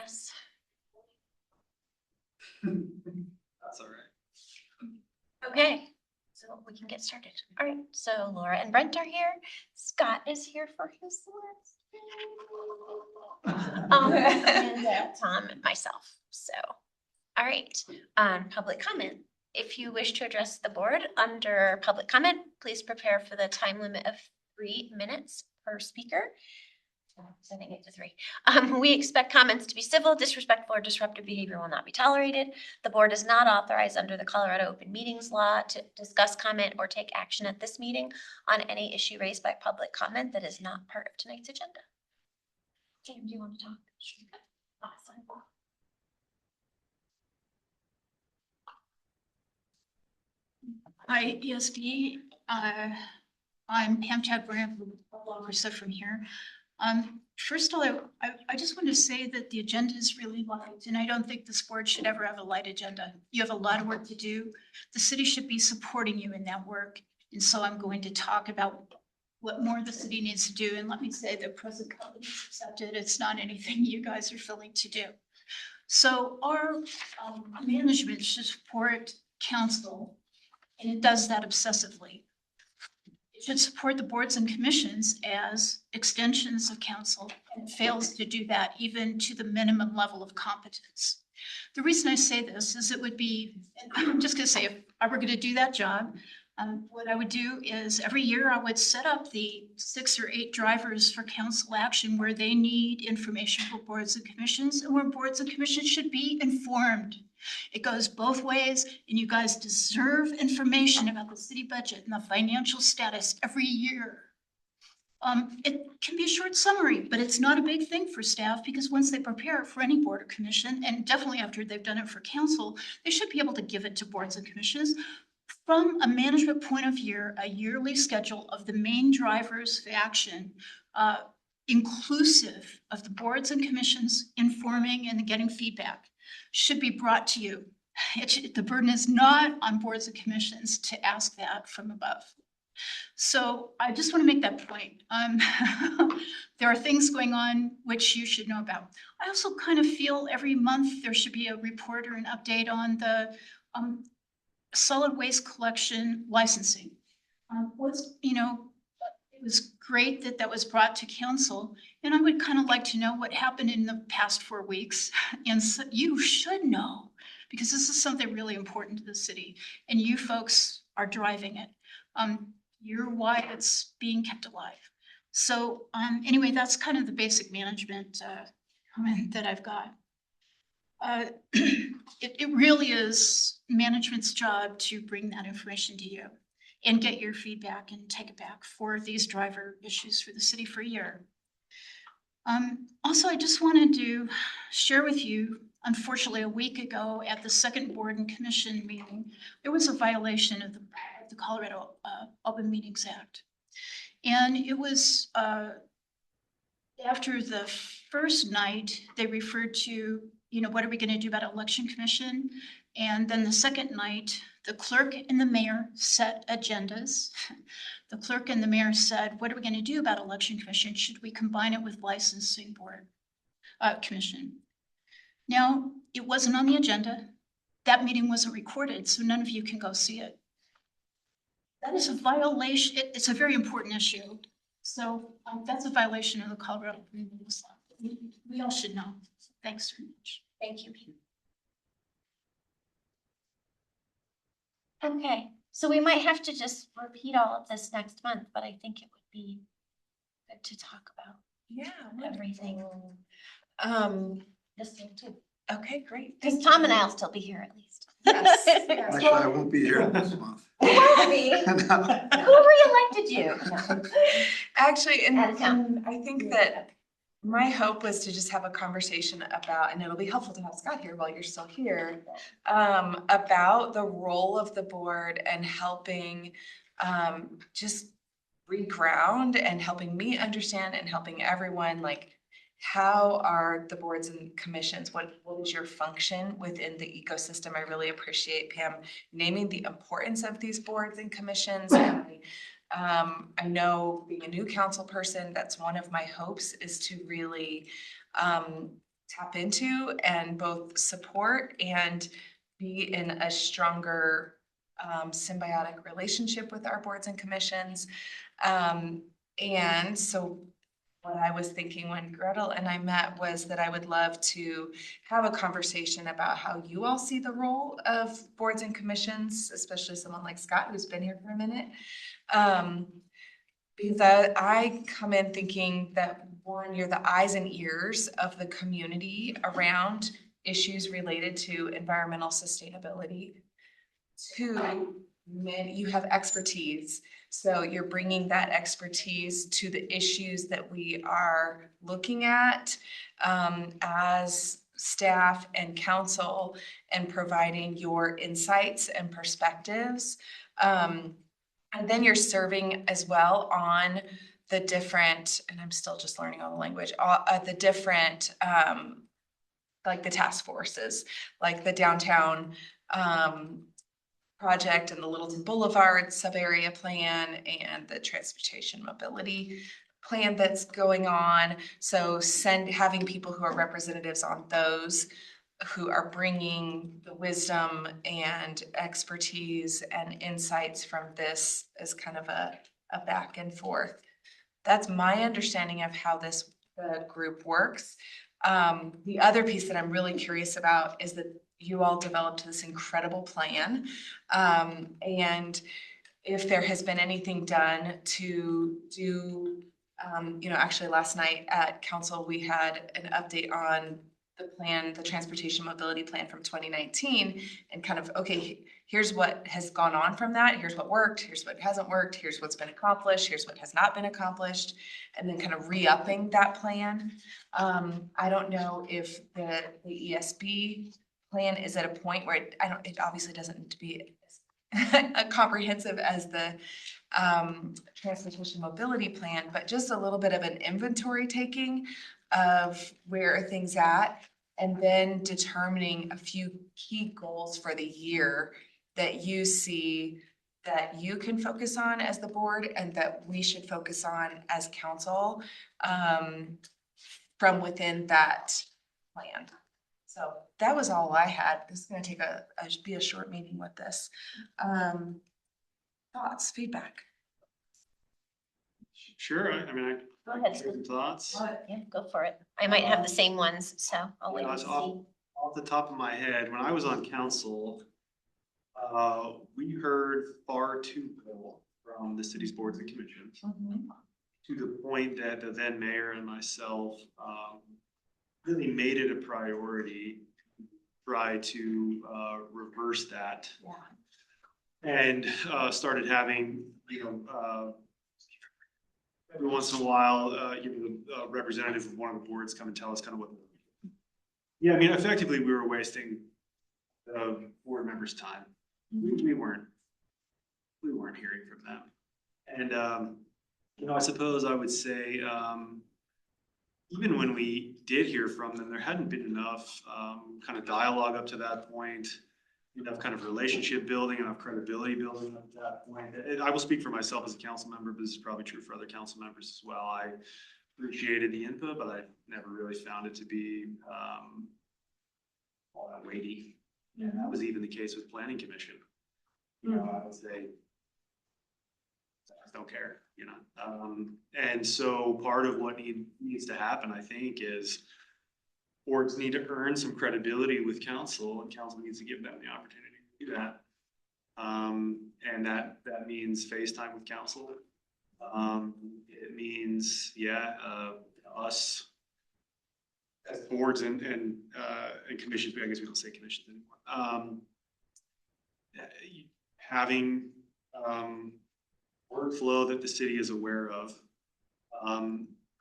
Yes. That's all right. Okay, so we can get started. All right, so Laura and Brent are here. Scott is here for his last and Tom and myself. So, all right, public comment. If you wish to address the board under public comment, please prepare for the time limit of 3 minutes per speaker. Sending it to 3. We expect comments to be civil, disrespectful, or disruptive behavior will not be tolerated. The board is not authorized under the Colorado Open Meetings Law to discuss, comment, or take action at this meeting on any issue raised by public comment that is not part of tonight's agenda. James, do you want to talk? Sure. Awesome. Hi, ESD. I'm Pam Chadbrand from here. First of all, I just want to say that the agenda is really light, and I don't think this board should ever have a light agenda. You have a lot of work to do. The city should be supporting you in that work. And so I'm going to talk about what more the city needs to do. And let me say that present company is accepted. It's not anything you guys are filling to do. So our management should support council, and it does that obsessively. It should support the boards and commissions as extensions of council, and it fails to do that even to the minimum level of competence. The reason I say this is it would be, and I'm just going to say, if I were going to do that job, what I would do is every year I would set up the 6 or 8 drivers for council action where they need information for boards and commissions, and where boards and commissions should be informed. It goes both ways, and you guys deserve information about the city budget and the financial status every year. It can be a short summary, but it's not a big thing for staff, because once they prepare it for any board or commission, and definitely after they've done it for council, they should be able to give it to boards and commissions. From a management point of view, a yearly schedule of the main drivers of action, inclusive of the boards and commissions informing and getting feedback, should be brought to you. The burden is not on boards and commissions to ask that from above. So I just want to make that point. There are things going on which you should know about. I also kind of feel every month there should be a report or an update on the solid waste collection licensing. It was great that that was brought to council, and I would kind of like to know what happened in the past 4 weeks. And so you should know, because this is something really important to the city, and you folks are driving it. You're why it's being kept alive. So anyway, that's kind of the basic management comment that I've got. It really is management's job to bring that information to you and get your feedback and take it back for these driver issues for the city for a year. Also, I just wanted to share with you, unfortunately, a week ago at the second board and commission meeting, there was a violation of the Colorado Open Meetings Act. And it was after the first night, they referred to, what are we going to do about election commission? And then the second night, the clerk and the mayor set agendas. The clerk and the mayor said, what are we going to do about election commission? Should we combine it with licensing board commission? Now, it wasn't on the agenda. That meeting wasn't recorded, so none of you can go see it. That is a violation. It's a very important issue. So that's a violation of the Colorado Open Meetings Law. We all should know. Thanks very much. Thank you. Okay, so we might have to just repeat all of this next month, but I think it would be good to talk about everything. This thing too. Okay, great. Because Tom and I'll still be here at least. Yes. Yes. Actually, I won't be here this month. You won't be. Who re-elected you? No. Actually, and I think that my hope was to just have a conversation about, and it'll be helpful to have Scott here while you're still here, about the role of the board and helping just reground and helping me understand and helping everyone, like, how are the boards and commissions? What is your function within the ecosystem? I really appreciate Pam naming the importance of these boards and commissions. I know being a new council person, that's one of my hopes, is to really tap into and both support and be in a stronger symbiotic relationship with our boards and commissions. And so what I was thinking when Gretel and I met was that I would love to have a conversation about how you all see the role of boards and commissions, especially someone like Scott who's been here for a minute. Because I come in thinking that one, you're the eyes and ears of the community around issues related to environmental sustainability. Two, you have expertise. So you're bringing that expertise to the issues that we are looking at as staff and council, and providing your insights and perspectives. And then you're serving as well on the different, and I'm still just learning all the language, the different, like the task forces, like the downtown project and the Littleton Boulevard sub-area plan and the transportation mobility plan that's going on. So having people who are representatives on those, who are bringing the wisdom and expertise and insights from this as kind of a back and forth. That's my understanding of how this group works. The other piece that I'm really curious about is that you all developed this incredible plan. And if there has been anything done to do, actually last night at council, we had an update on the plan, the transportation mobility plan from 2019, and kind of, okay, here's what has gone on from that. Here's what worked. Here's what hasn't worked. Here's what's been accomplished. Here's what has not been accomplished. And then kind of re-upping that plan. I don't know if the ESB plan is at a point where it obviously doesn't need to be as comprehensive as the transportation mobility plan, but just a little bit of an inventory taking of where are things at, and then determining a few key goals for the year that you see that you can focus on as the board and that we should focus on as council from within that plan. So that was all I had. This is going to take be a short meeting with this. Thoughts, feedback? Sure, I mean, Go ahead, share some thoughts. Yeah, go for it. I might have the same ones, so I'll wait Yeah, and it's see. off the top of my head, when I was on council, we heard far too little from the city's boards and commissions, to the point that the then mayor and myself really made it a priority to try to reverse that. Yeah. And started having, every once in a while, a representative of one of the boards come and tell us kind of what. Yeah, I mean, effectively, we were wasting the board members' time. We weren't hearing from them. And, I suppose I would say, even when we did hear from them, there hadn't been enough kind of dialogue up to that point, enough kind of relationship building, enough credibility building up to that point. And I will speak for myself as a council member, but this is probably true for other council members as well. I appreciated the input, but I never really found it to be all that weighty. And that was even the case with planning commission. I would say, I don't care, and so part of what needs to happen, I think, is boards need to earn some credibility with council, and council needs to give them the opportunity to do that. And that means FaceTime with council. It means, us as boards and commissions, I guess we don't say commissions anymore. Having workflow that the city is aware of,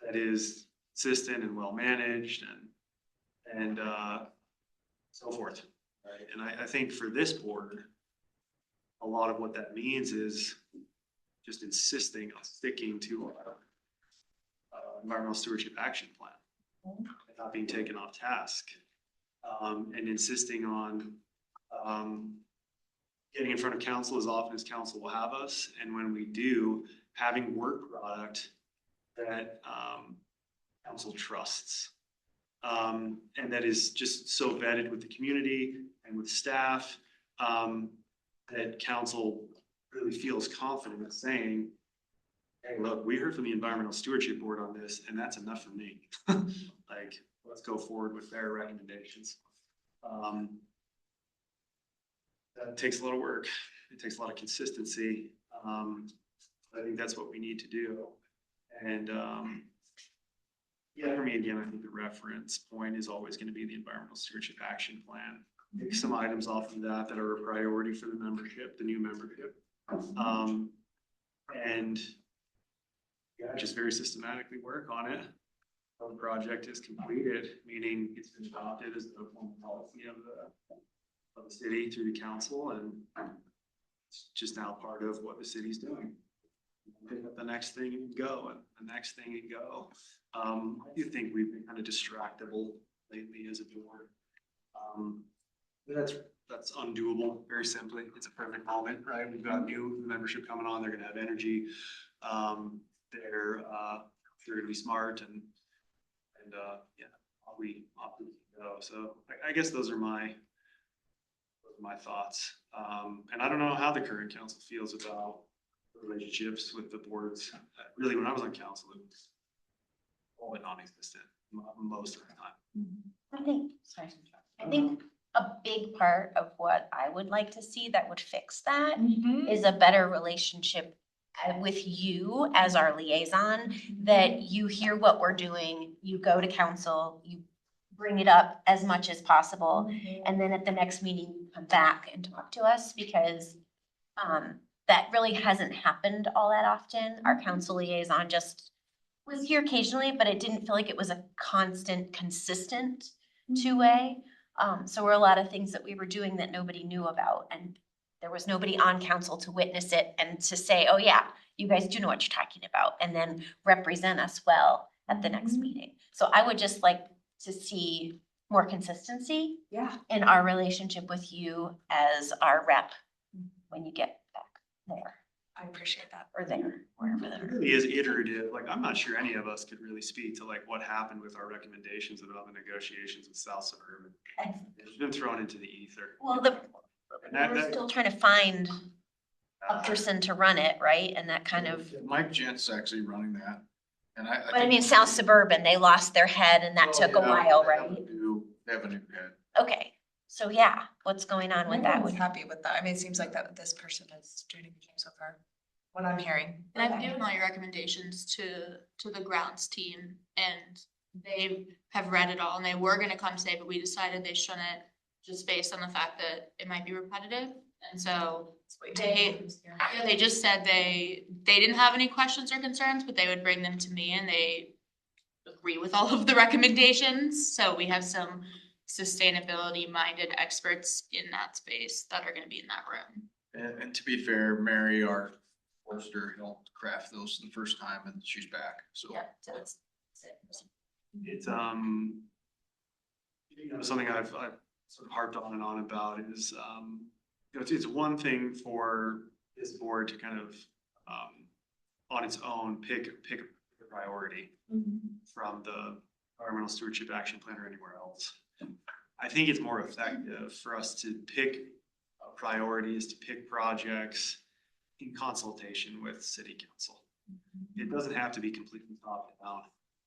that is consistent and well managed and so forth. Right. And I think for this board, a lot of what that means is just insisting on sticking to our environmental stewardship action plan, and not being taken off task, and insisting on getting in front of council as often as council will have us. And when we do, having work product that council trusts. And that is just so vetted with the community and with staff, that council really feels confident saying, hey, look, we heard from the Environmental Stewardship Board on this, and that's enough for me. Like, let's go forward with their recommendations. That takes a lot of work. It takes a lot of consistency. I think that's what we need to do. And yeah, for me, again, I think the reference point is always going to be the Environmental Stewardship Action Plan. Pick some items off of that that are a priority for the membership, the new membership. And yeah, just very systematically work on it. Until the project is completed, meaning it's been adopted as the formal policy of the city through the council, and it's just now part of what the city's doing. Pick up the next thing and go, and the next thing and go. I do think we've been kind of distractible lately as a board. That's undoable, very simply. It's a perfect moment, right? We've got new membership coming on. They're gonna have energy. They're gonna be smart and yeah, we go. So I guess those are my thoughts. And I don't know how the current council feels about relationships with the boards. Really, when I was on council, it was all but non-existent most of the time. I think a big part of what I would like to see that would fix that Mhm. is a better relationship with you as our liaison, that you hear what we're doing, you go to council, you bring it up as much as possible, and then at the next meeting, you come back and talk to us, because that really hasn't happened all that often. Our council liaison just was here occasionally, but it didn't feel like it was a constant, consistent two-way. So there were a lot of things that we were doing that nobody knew about, and there was nobody on council to witness it and to say, oh yeah, you guys do know what you're talking about, and then represent us well at the next meeting. So I would just like to see more consistency Yeah. in our relationship with you as our rep when you get back there I appreciate that. or there, wherever It they're. really is iterative. Like, I'm not sure any of us could really speak to like what happened with our recommendations about the negotiations with South Suburban. It's been thrown into the ether. Well, And we're still trying to find a person to run it, right? And that kind of, Mike Gent's actually running that. And but I mean, South Suburban, they lost their head and that took a while, right? They have a new head. Okay, so yeah, what's going on with that? Everyone's happy with that. I mean, it seems like that this person is doing a good job so far, what I'm hearing. And I've given all your recommendations to the grounds team, and they have read it all, and they were gonna come say, but we decided they shouldn't, just based on the fact that it might be repetitive. And so they just said they didn't have any questions or concerns, but they would bring them to me, and they agree with all of the recommendations. So we have some sustainability minded experts in that space that are gonna be in that room. And to be fair, Mary, our forester, helped craft those the first time and she's back, so. Yeah, so it's. It's something I've sort of harped on and on about is it's one thing for this board to kind of on its own pick a priority from the Environmental Stewardship Action Plan or anywhere else. I think it's more effective for us to pick priorities, to pick projects in consultation with city council. It doesn't have to be completely top down,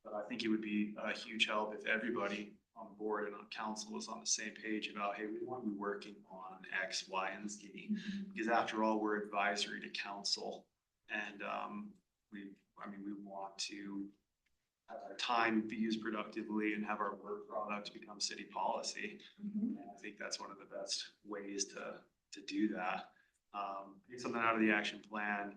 but I think it would be a huge help if everybody on board and on council is on the same page about, hey, we want to be working on X, Y, and Z. Because after all, we're advisory to council, and we want to have our time be used productively and have our work product become city policy. And I think that's one of the best ways to do that. Get something out of the action plan.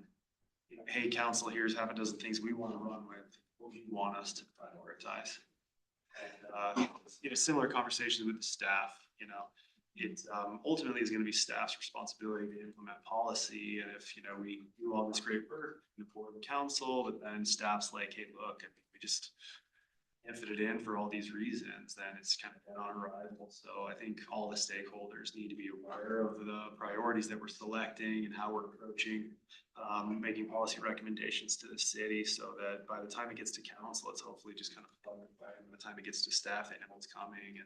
Hey, council, here's half a dozen things we want to run with. What do you want us to prioritize? And similar conversations with the staff. It ultimately is going to be staff's responsibility to implement policy. And if we do all this great work in the board and council, but then staff's like, hey, look, I think we just can't fit it in for all these reasons, then it's kind of dead on arrival. So I think all the stakeholders need to be aware of the priorities that we're selecting and how we're approaching making policy recommendations to the city, so that by the time it gets to council, it's hopefully just kind of plug and play in the the time it gets to staff, they know what's coming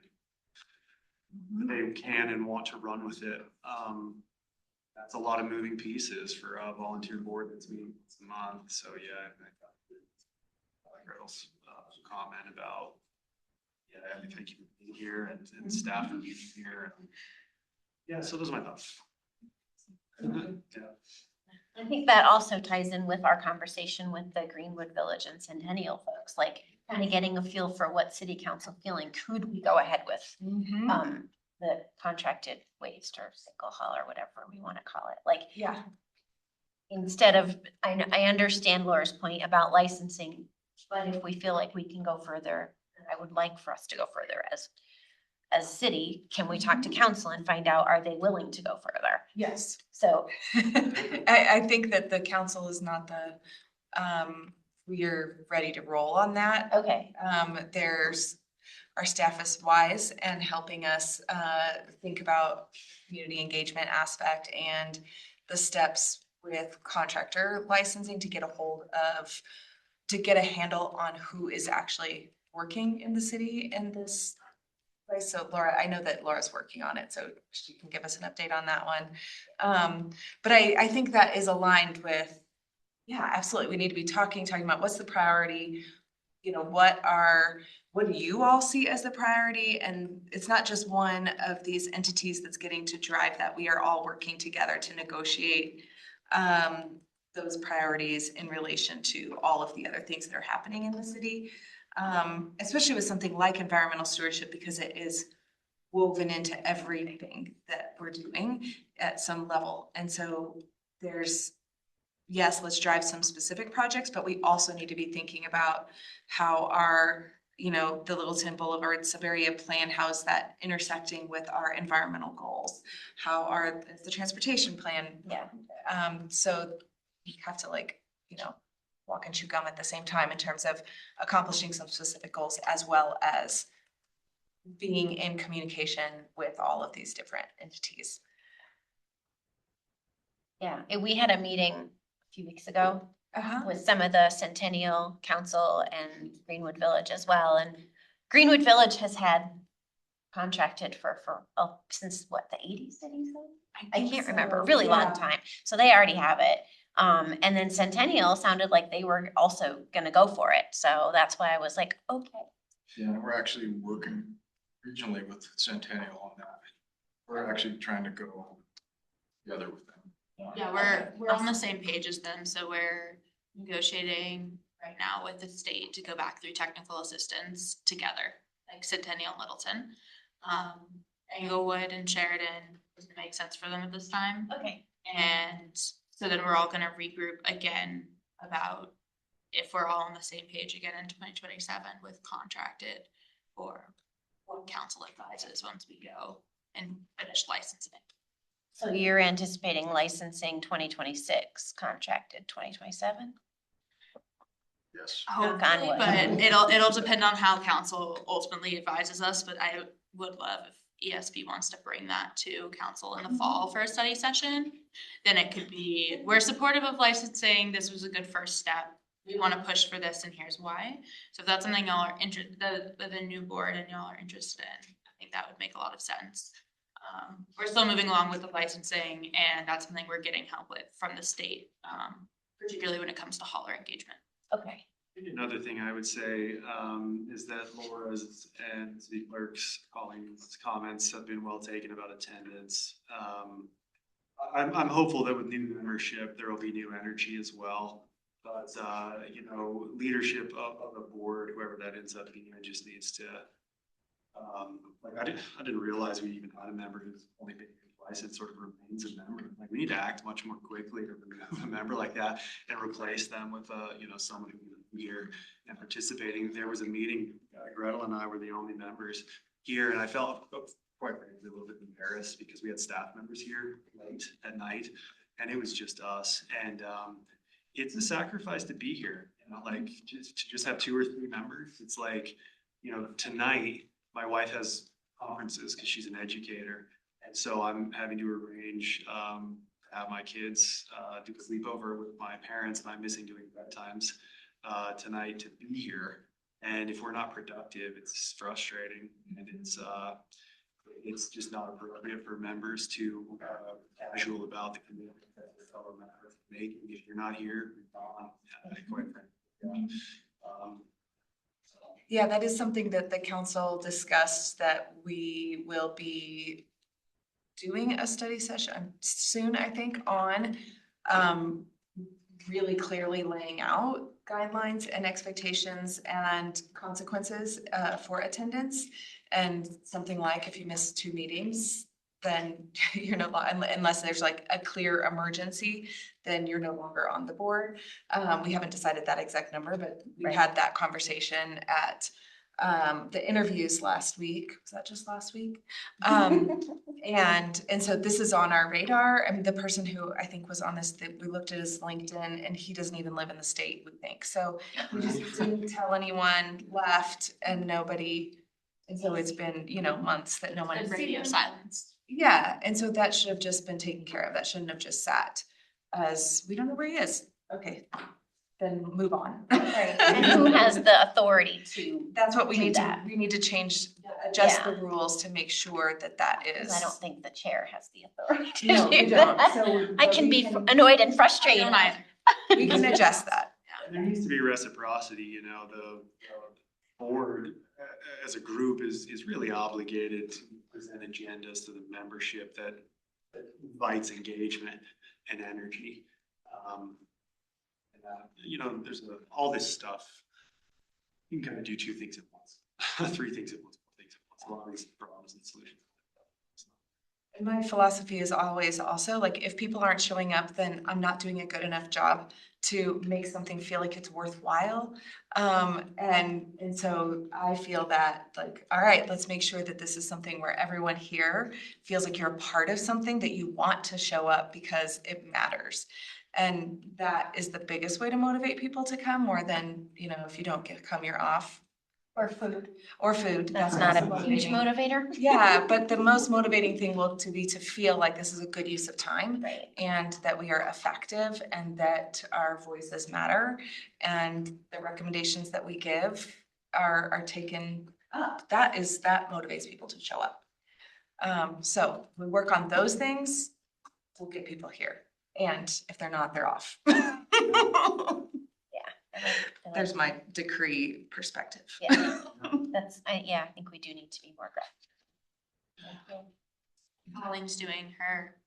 and they can and want to run with it. That's a lot of moving pieces for a volunteer board that's meeting once a month. So yeah, I like Gretel's comment about, yeah, thank you for being here and staff for being here. Yeah, so those are my thoughts. Yeah. I think that also ties in with our conversation with the Greenwood Village and Centennial folks, like kind of getting a feel for what city council feeling, could we go ahead with the contracted waste or single haul or whatever we want to call it, like. Yeah. Instead of, I understand Laura's point about licensing, but if we feel like we can go further, I would like for us to go further as city, can we talk to council and find out, are they willing to go further? Yes. So, I think that the council is not we're ready to roll on that. okay, Our staff is wise and helping us think about community engagement aspect and the steps with contractor licensing to get a handle on who is actually working in the city in this place. So Laura, I know that Laura's working on it, so she can give us an update on that one. But I think that is aligned with, yeah, absolutely. We need to be talking about what's the priority, what do you all see as the priority? And it's not just one of these entities that's getting to drive that. We are all working together to negotiate those priorities in relation to all of the other things that are happening in the city. Especially with something like environmental stewardship, because it is woven into everything that we're doing at some level. And so yes, let's drive some specific projects, but we also need to be thinking about how the Littleton Boulevard Suburbia plan, how is that intersecting with our environmental goals? Is the transportation plan? yeah. So you have to walk and chew gum at the same time in terms of accomplishing some specific goals, as well as being in communication with all of these different entities. Yeah, and we had a meeting a few weeks ago Uh-huh. with some of the Centennial Council and Greenwood Village as well. And Greenwood Village has had contracted since what, the 80s, did he say? I can't remember, a really long time. So they already have it. And then Centennial sounded like they were also gonna go for it. So that's why I was like, okay. Yeah, we're actually working regionally with Centennial on that. We're actually trying to go together with them. Yeah, we're on the same page as them, so we're negotiating right now with the state to go back through technical assistance together, like Centennial and Littleton. Englewood and Sheridan doesn't make sense for them at this time. Okay. And so then we're all gonna regroup again about if we're all on the same page again in 2027 with contracted or what council advises once we go and finish licensing. So you're anticipating licensing 2026, contracted 2027? Yes. Hopefully, wood. but it'll depend on how council ultimately advises us, but I would love if ESB wants to bring that to council in the fall for a study session. Then it could be, we're supportive of licensing, this was a good first step, we want to push for this and here's why. So if that's something y'all are interested, the new board and y'all are interested in, I think that would make a lot of sense. We're still moving along with the licensing, and that's something we're getting help with from the state, particularly when it comes to hauler engagement. Okay. Another thing I would say is that Laura's and city clerk's comments have been well taken about attendance. I'm hopeful that with new membership, there will be new energy as well. But leadership of the board, whoever that ends up being, just needs to. I didn't realize we even had a member who's only been twice. It sort of remains a member. Like, we need to act much more quickly to remove a member like that and replace them with someone who's here and participating. There was a meeting, Gretel and I were the only members here, and I felt quite frankly a little bit embarrassed because we had staff members here late at night, and it was just us. And it's a sacrifice to be here. To just have 2 or 3 members. It's like, tonight my wife has conferences because she's an educator. And so I'm having to arrange have my kids do a sleepover with my parents, and I'm missing doing bedtimes tonight to be here. And if we're not productive, it's frustrating and it's just not appropriate for members to casual about the commitment that their fellow members are making. If you're not here, you're gone. Quite frankly. Yeah, that is something that the council discussed, that we will be doing a study session soon, I think, on really clearly laying out guidelines and expectations and consequences for attendance. And something like, if you miss 2 meetings, then you're no longer, unless there's like a clear emergency, then you're no longer on the board. We haven't decided that exact number, but we Right. had that conversation at the interviews last week. Was that just last week? And so this is on our radar. I mean, the person who I think was on this, that we looked at his LinkedIn, and he doesn't even live in the state, we think. So we just didn't tell anyone, left, and nobody. And so it's been, months that no one has seen Radio him. silence. Yeah, and so that should have just been taken care of. That shouldn't have just sat as, we don't know where he is. Okay, then move on. Right. And who has the authority to, That's what we do need to, that. we need to change, adjust Yeah. the rules to make sure that that is. 'cause I don't think the chair has the authority to No, we do don't. that. So, I but can we be annoyed and frustrated. Don't either. We can adjust that. There needs to be reciprocity, the board as a group is really obligated to present agendas to the membership that invites engagement and energy. There's all this stuff. You can kind of do 2 things at once, 3 things at once, 4 things at once, a lot of these problems and solutions. And my philosophy is always also, like, if people aren't showing up, then I'm not doing a good enough job to make something feel like it's worthwhile. And so I feel that, like, all right, let's make sure that this is something where everyone here feels like you're a part of something, that you want to show up because it matters. And that is the biggest way to motivate people to come, more than, if you don't come, you're off. Or food. Or food. That's not a also huge motivating. motivator. Yeah, but the most motivating thing will be to feel like this is a good use of time. Right. And that we are effective, and that our voices matter, and the recommendations that we give are taken up. That motivates people to show up. So we work on those things, we'll get people here. And if they're not, they're off. I like- There's my decree perspective. Yeah, I think we do need to be more aggressive. Colleen's doing her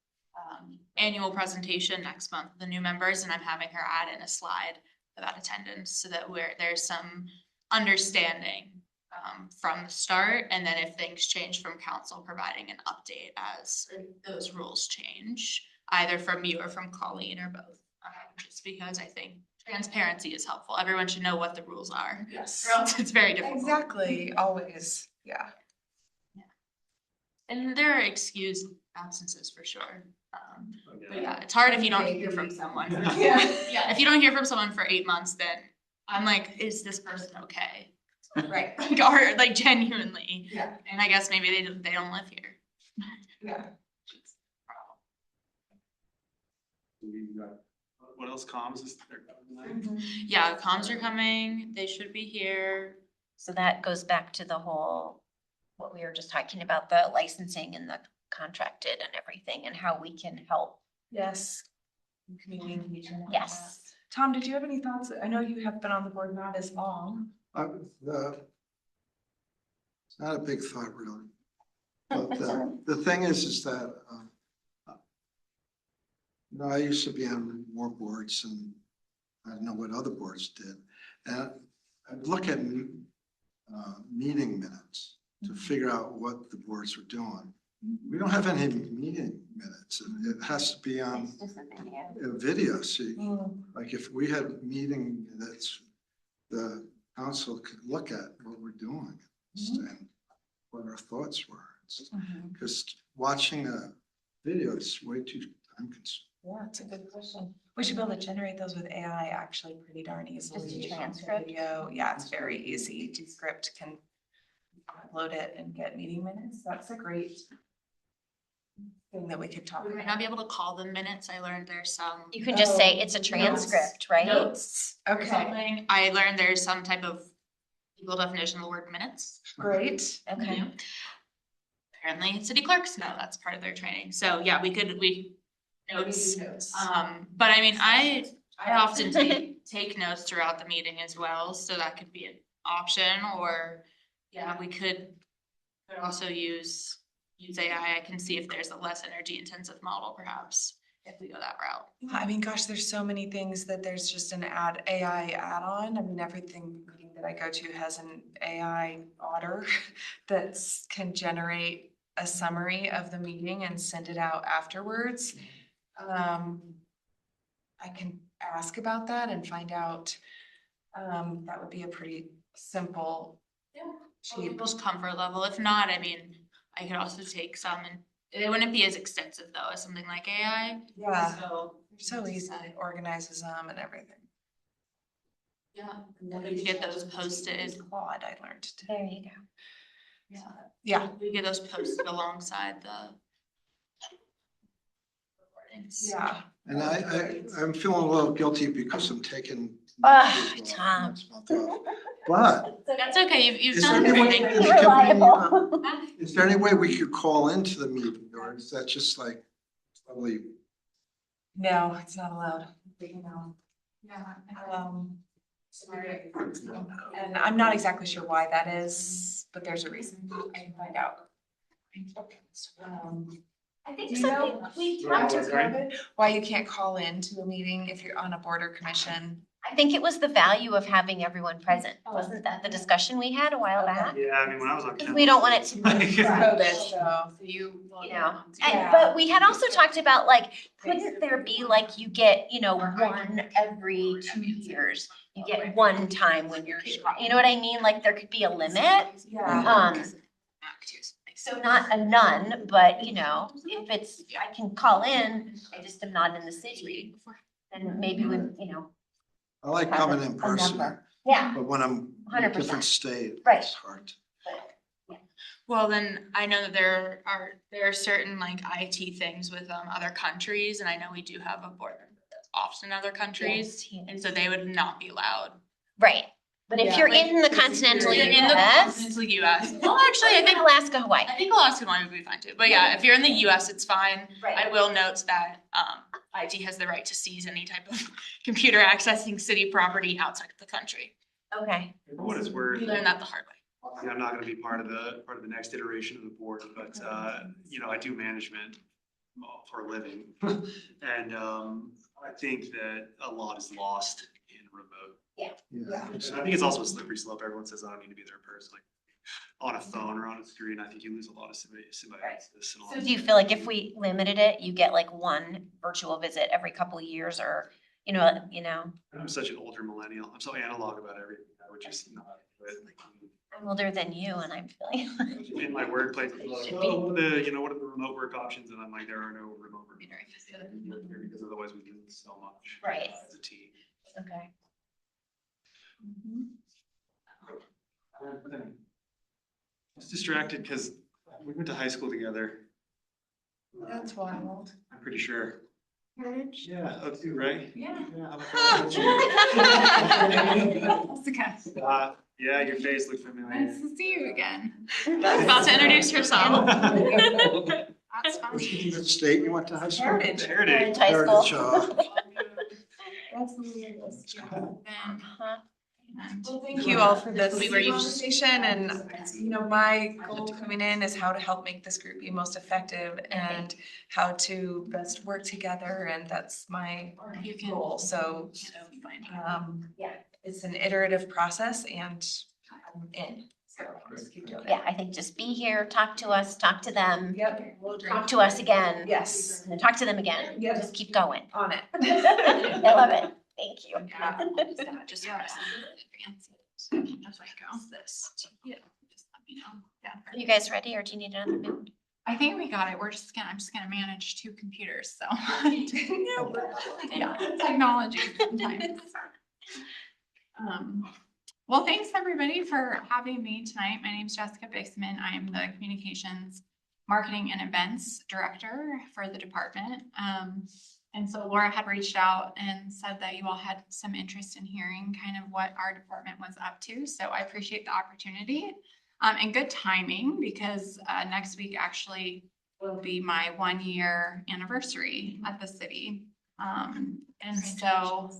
annual presentation next month, the new members, and I'm having her add in a slide about attendance so that there's some understanding from the start, and then if things change from council, providing an update as those rules change, either from you or from Colleen or both. Just because I think transparency is helpful. Everyone should know what the rules are, Yes. or else it's very difficult. Exactly, always, yeah. And there are excused absences for sure. But yeah, it's hard if you don't hear from someone. Yeah. Yeah, if you don't hear from someone for 8 months, then I'm like, is this person okay? Right, Like genuinely. yeah, And I guess maybe they don't live here. yeah. What else comms is there? Yeah, comms are coming. They should be here. So that goes back to the whole, what we were just talking about, the licensing and the contracted and everything, and how we can help. Yes. Communication. Yes. Tom, did you have any thoughts? I know you have been on the board not as long. It's not a big thought, really. But the thing is that, I used to be on more boards, and I don't know what other boards did. And I'd look at meeting minutes to figure out what the boards were doing. We don't have any meeting minutes. It has to be on a video. See, like if we had a meeting that's, the council could look at what we're doing and what our thoughts were. Because watching a video is way too time consuming. Yeah, it's a good question. We should be able to generate those with AI actually pretty darn easily. Just a transcript? Video, yeah, it's very easy. Descript can upload it and get meeting minutes. That's a great thing that we could talk We might about. not be able to call them minutes. I learned there's some. You can just say it's a transcript, right? Notes or Okay, something. I learned there's some type of legal definition of the word minutes. Great. Okay. Apparently city clerks know that's part of their training. So yeah, we notes. But I mean, I often take notes throughout the meeting as well, so that could be an option, or yeah, we could also use AI. I can see if there's a less energy intensive model perhaps if we go that route. Yeah, I mean, gosh, there's so many things that there's just an AI add-on. I mean, everything meeting that I go to has an AI otter that can generate a summary of the meeting and send it out afterwards. I can ask about that and find out. That would be a pretty simple. cheap. People's comfort level. If not, I mean, I could also take some, and it wouldn't be as extensive though as something like AI. Yeah, So so easy. It organizes them and everything. yeah, we could get those posted. Claude, I learned to. There you go. Yeah. Yeah. We get those posted alongside the recordings. Yeah. And I'm feeling a little guilty because I'm taking. Tom. next month off. But That's okay. You've is done there any way everything. we could be, Reliable. is there any way we could call into the meeting, or is that just like totally? No, it's not allowed. No. Yeah. And I'm not exactly sure why that is, but there's a reason. I can find out. I think Do you something know we Yeah, talked that's about. right. why you can't call in to a meeting if you're on a board or commission? I think it was the value of having everyone present. Wasn't that the discussion we had a while back? Yeah, I mean, when I was on. Because we don't want it to be, COVID, so. you know, Yeah. but we had also talked about like, couldn't there be like, you get, one every 2 years? You get one time when you're, you know what I mean? Like, there could be a limit. Yeah. So not a none, but if it's, I can call in, I just am not in the city. And maybe when, I like coming in person, yeah, but when I'm in a 100%. different state, Right. it's hard. Well, then I know that there are certain like IT things with other countries, and I know we do have a board member that's often in other countries, and so they would not be allowed. right. But if Yeah, you're like, in the continental You're in the US, continental US. Well, actually, I think Alaska, Hawaii. Alaska and Hawaii would be fine too. But yeah, if you're in the US, it's fine. I Right. will note that IT has the right to seize any type of computer accessing city property outside of the country. Okay. For what it's worth, We learned that the hard way. obviously, I'm not gonna be part of the next iteration of the board, but, I do management for a living. And, I think that a lot is lost in remote. Yeah. I think it's also a slippery slope. Everyone says, I don't need to be there in person, like on a phone or on a screen. I think you lose a lot of symbiosis. and a lot So of- do you feel like if we limited it, you get like one virtual visit every couple of years or, I'm such an older millennial. I'm so analog about everything. I would just not do it. I'm older than you and I'm feeling. In my workplace, people are like, oh, what are the remote work options? And I'm like, there are no remote work options. Because otherwise we lose so much. Right. As a team. Okay. I was distracted because we went to high school together. That's wild. I'm pretty sure. Yeah, oh, too, right? Yeah. How about Jessica, yeah, your face looked familiar. nice to see you again. About to introduce herself. That's fine. What state you went to high school? Heritage. Heritage. High school. Heritage, Huh? Well, thank you all for this We were used- conversation, and my goal coming in is how to help make this group be most effective and how to best work together, and that's my goal. So it's an iterative process, and I'm in, so just keep doing it. Yeah, I think just be here, talk to us, talk to them, Yep, we'll talk drink. to us again. Yes, And then talk to them again. Yep. Just keep going. on it. I love it. Thank you. Just Are you guys ready or do you need another minute? I think we got it. I'm just gonna manage 2 computers, so. Technology sometimes. Well, thanks everybody for having me tonight. My name is Jessica Bixman. I am the Communications, Marketing and Events Director for the department. And so Laura had reached out and said that you all had some interest in hearing kind of what our department was up to. So I appreciate the opportunity. And good timing because next week actually will be my 1-year anniversary at the city. And so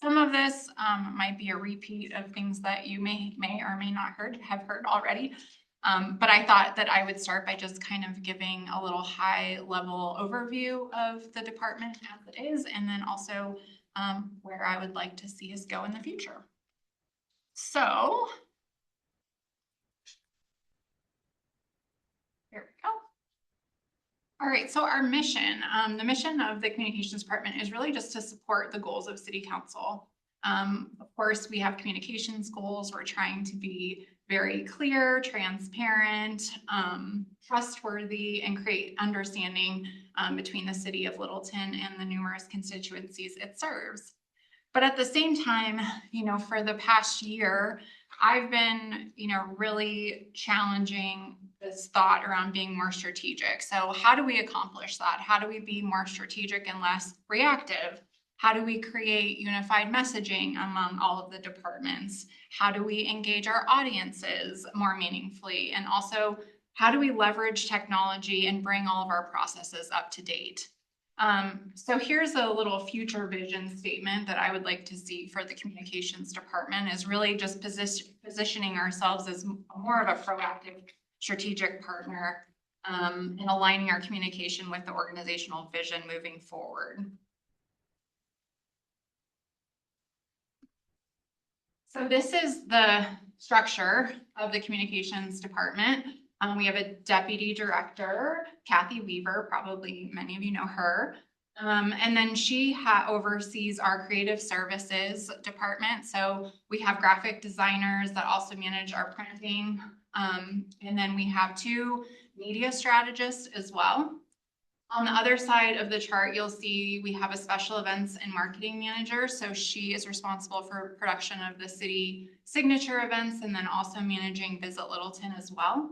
some of this might be a repeat of things that you may or may not have heard already. But I thought that I would start by just kind of giving a little high level overview of the department as it is, and then also where I would like to see us go in the future. So here we go. All right, so our mission, the mission of the communications department is really just to support the goals of city council. Of course, we have communications goals. We're trying to be very clear, transparent, trustworthy, and create understanding between the city of Littleton and the numerous constituencies it serves. But at the same time, for the past year, I've been, really challenging this thought around being more strategic. So how do we accomplish that? How do we be more strategic and less reactive? How do we create unified messaging among all of the departments? How do we engage our audiences more meaningfully? And also, how do we leverage technology and bring all of our processes up to date? So here's a little future vision statement that I would like to see for the communications department is really just positioning ourselves as more of a proactive strategic partner and aligning our communication with the organizational vision moving forward. So this is the structure of the communications department. We have a deputy director, Kathy Weaver, probably many of you know her. And then she oversees our creative services department. So we have graphic designers that also manage our printing. And then we have 2 media strategists as well. On the other side of the chart, you'll see we have a special events and marketing manager. So she is responsible for production of the city signature events and then also managing Visit Littleton as well.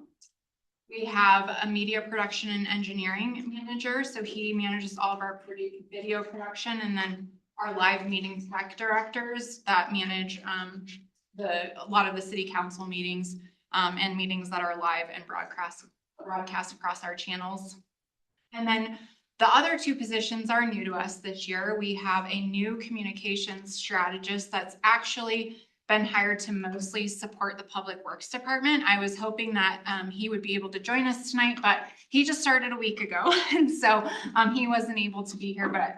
We have a media production and engineering manager. So he manages all of our video production, and then our live meeting tech directors that manage a lot of the city council meetings and meetings that are live and broadcast across our channels. And then the other 2 positions are new to us this year. We have a new communications strategist that's actually been hired to mostly support the public works department. I was hoping that he would be able to join us tonight, but he just started a week ago. And so he wasn't able to be here, but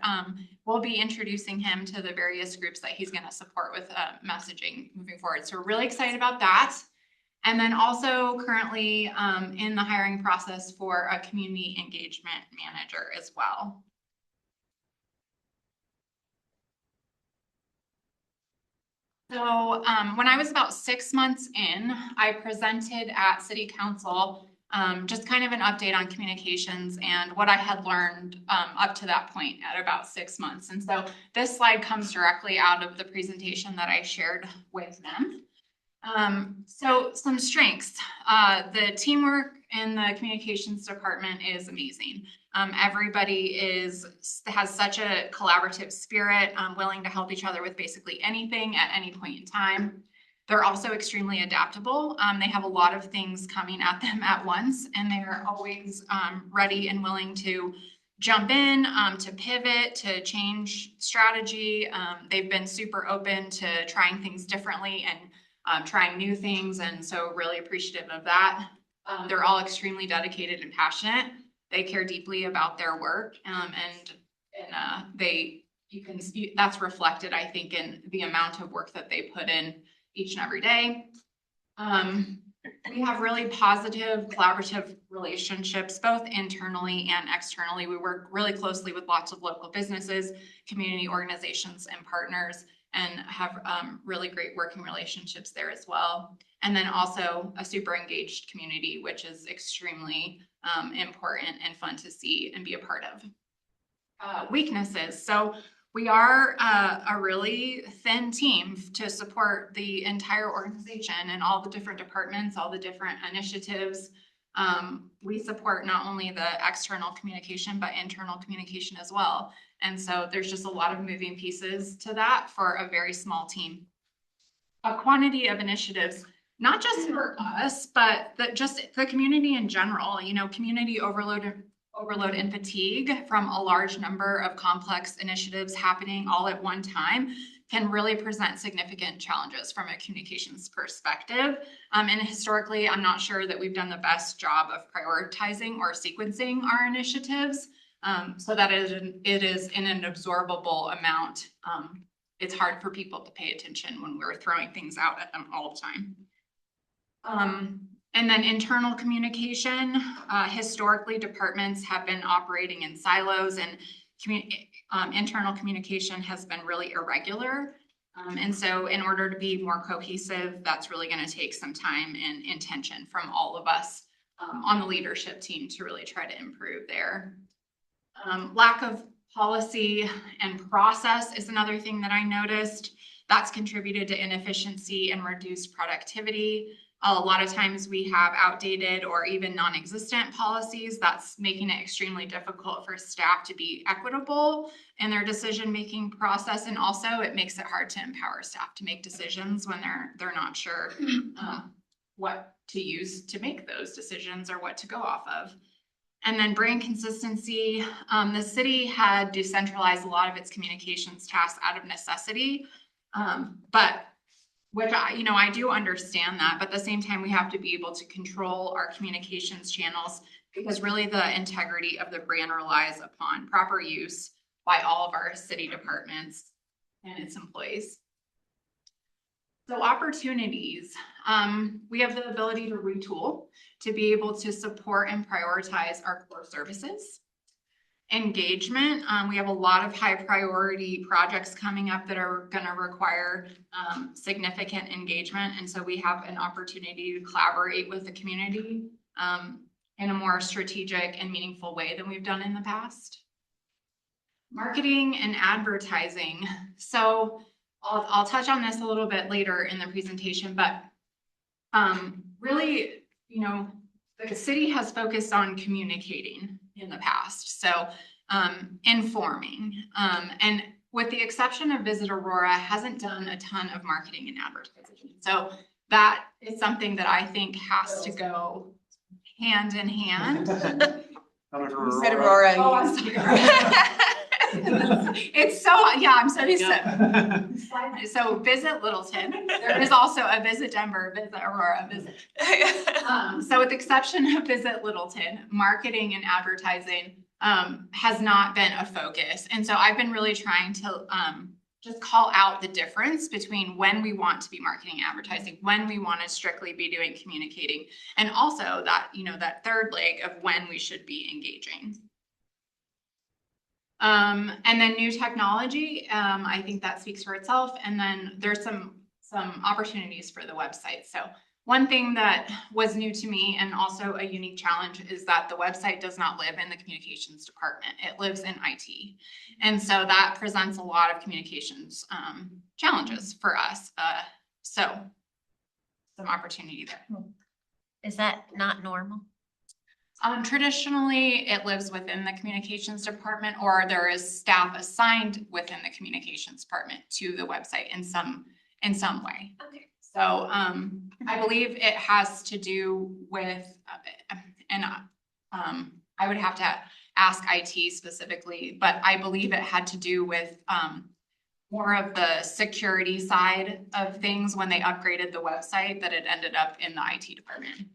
we'll be introducing him to the various groups that he's going to support with messaging moving forward. So we're really excited about that. And then also currently in the hiring process for a community engagement manager as well. So when I was about 6 months in, I presented at City Council just kind of an update on communications and what I had learned up to that point at about 6 months. And so this slide comes directly out of the presentation that I shared with them. So some strengths, the teamwork in the communications department is amazing. Everybody has such a collaborative spirit, willing to help each other with basically anything at any point in time. They're also extremely adaptable. They have a lot of things coming at them at once, and they're always ready and willing to jump in, to pivot, to change strategy. They've been super open to trying things differently and trying new things, and so really appreciative of that. They're all extremely dedicated and passionate. They care deeply about their work, and that's reflected, I think, in the amount of work that they put in each and every day. We have really positive, collaborative relationships, both internally and externally. We work really closely with lots of local businesses, community organizations, and partners, and have really great working relationships there as well. And then also a super engaged community, which is extremely important and fun to see and be a part of. Weaknesses. So we are a really thin team to support the entire organization and all the different departments, all the different initiatives. We support not only the external communication, but internal communication as well. And so there's just a lot of moving pieces to that for a very small team. A quantity of initiatives, not just for us, but just the community in general, you know, community overload and fatigue from a large number of complex initiatives happening all at one time can really present significant challenges from a communications perspective. And historically, I'm not sure that we've done the best job of prioritizing or sequencing our initiatives, so that it is in an absorbable amount. It's hard for people to pay attention when we're throwing things out at them all the time. And then internal communication, historically departments have been operating in silos, and internal communication has been really irregular. And so in order to be more cohesive, that's really going to take some time and intention from all of us on the leadership team to really try to improve there. Lack of policy and process is another thing that I noticed. That's contributed to inefficiency and reduced productivity. A lot of times we have outdated or even non-existent policies. That's making it extremely difficult for staff to be equitable in their decision-making process. And also it makes it hard to empower staff to make decisions when they're not sure what to use to make those decisions or what to go off of. And then brand consistency. The city had decentralized a lot of its communications tasks out of necessity, but which I do understand that, but at the same time, we have to be able to control our communications channels, because really the integrity of the brand relies upon proper use by all of our city departments and its employees. So opportunities, we have the ability to retool to be able to support and prioritize our core services. Engagement, we have a lot of high priority projects coming up that are going to require significant engagement, and so we have an opportunity to collaborate with the community in a more strategic and meaningful way than we've done in the past. Marketing and advertising. So I'll touch on this a little bit later in the presentation, but really, the city has focused on communicating in the past. So informing, and with the exception of Visit Aurora, hasn't done a ton of marketing and advertising. So that is something that I think has to go hand in hand. You said Aurora. Oh, I'm sorry. It's so, yeah, I'm so used to. So Visit Littleton. There is also a Visit Denver, Visit Aurora, Visit. So with the exception of Visit Littleton, marketing and advertising has not been a focus. And so I've been really trying to just call out the difference between when we want to be marketing and advertising, when we want to strictly be doing communicating, and also that, that third leg of when we should be engaging. And then new technology, I think that speaks for itself. And then there's some opportunities for the website. So one thing that was new to me and also a unique challenge is that the website does not live in the communications department. It lives in IT. And so that presents a lot of communications challenges for us. So some opportunity there. Is that not normal? Traditionally, it lives within the communications department, or there is staff assigned within the communications department to the website in some way. Okay. So I believe it has to do with, I would have to ask IT specifically, but I believe it had to do with more of the security side of things when they upgraded the website, that it ended up in the IT department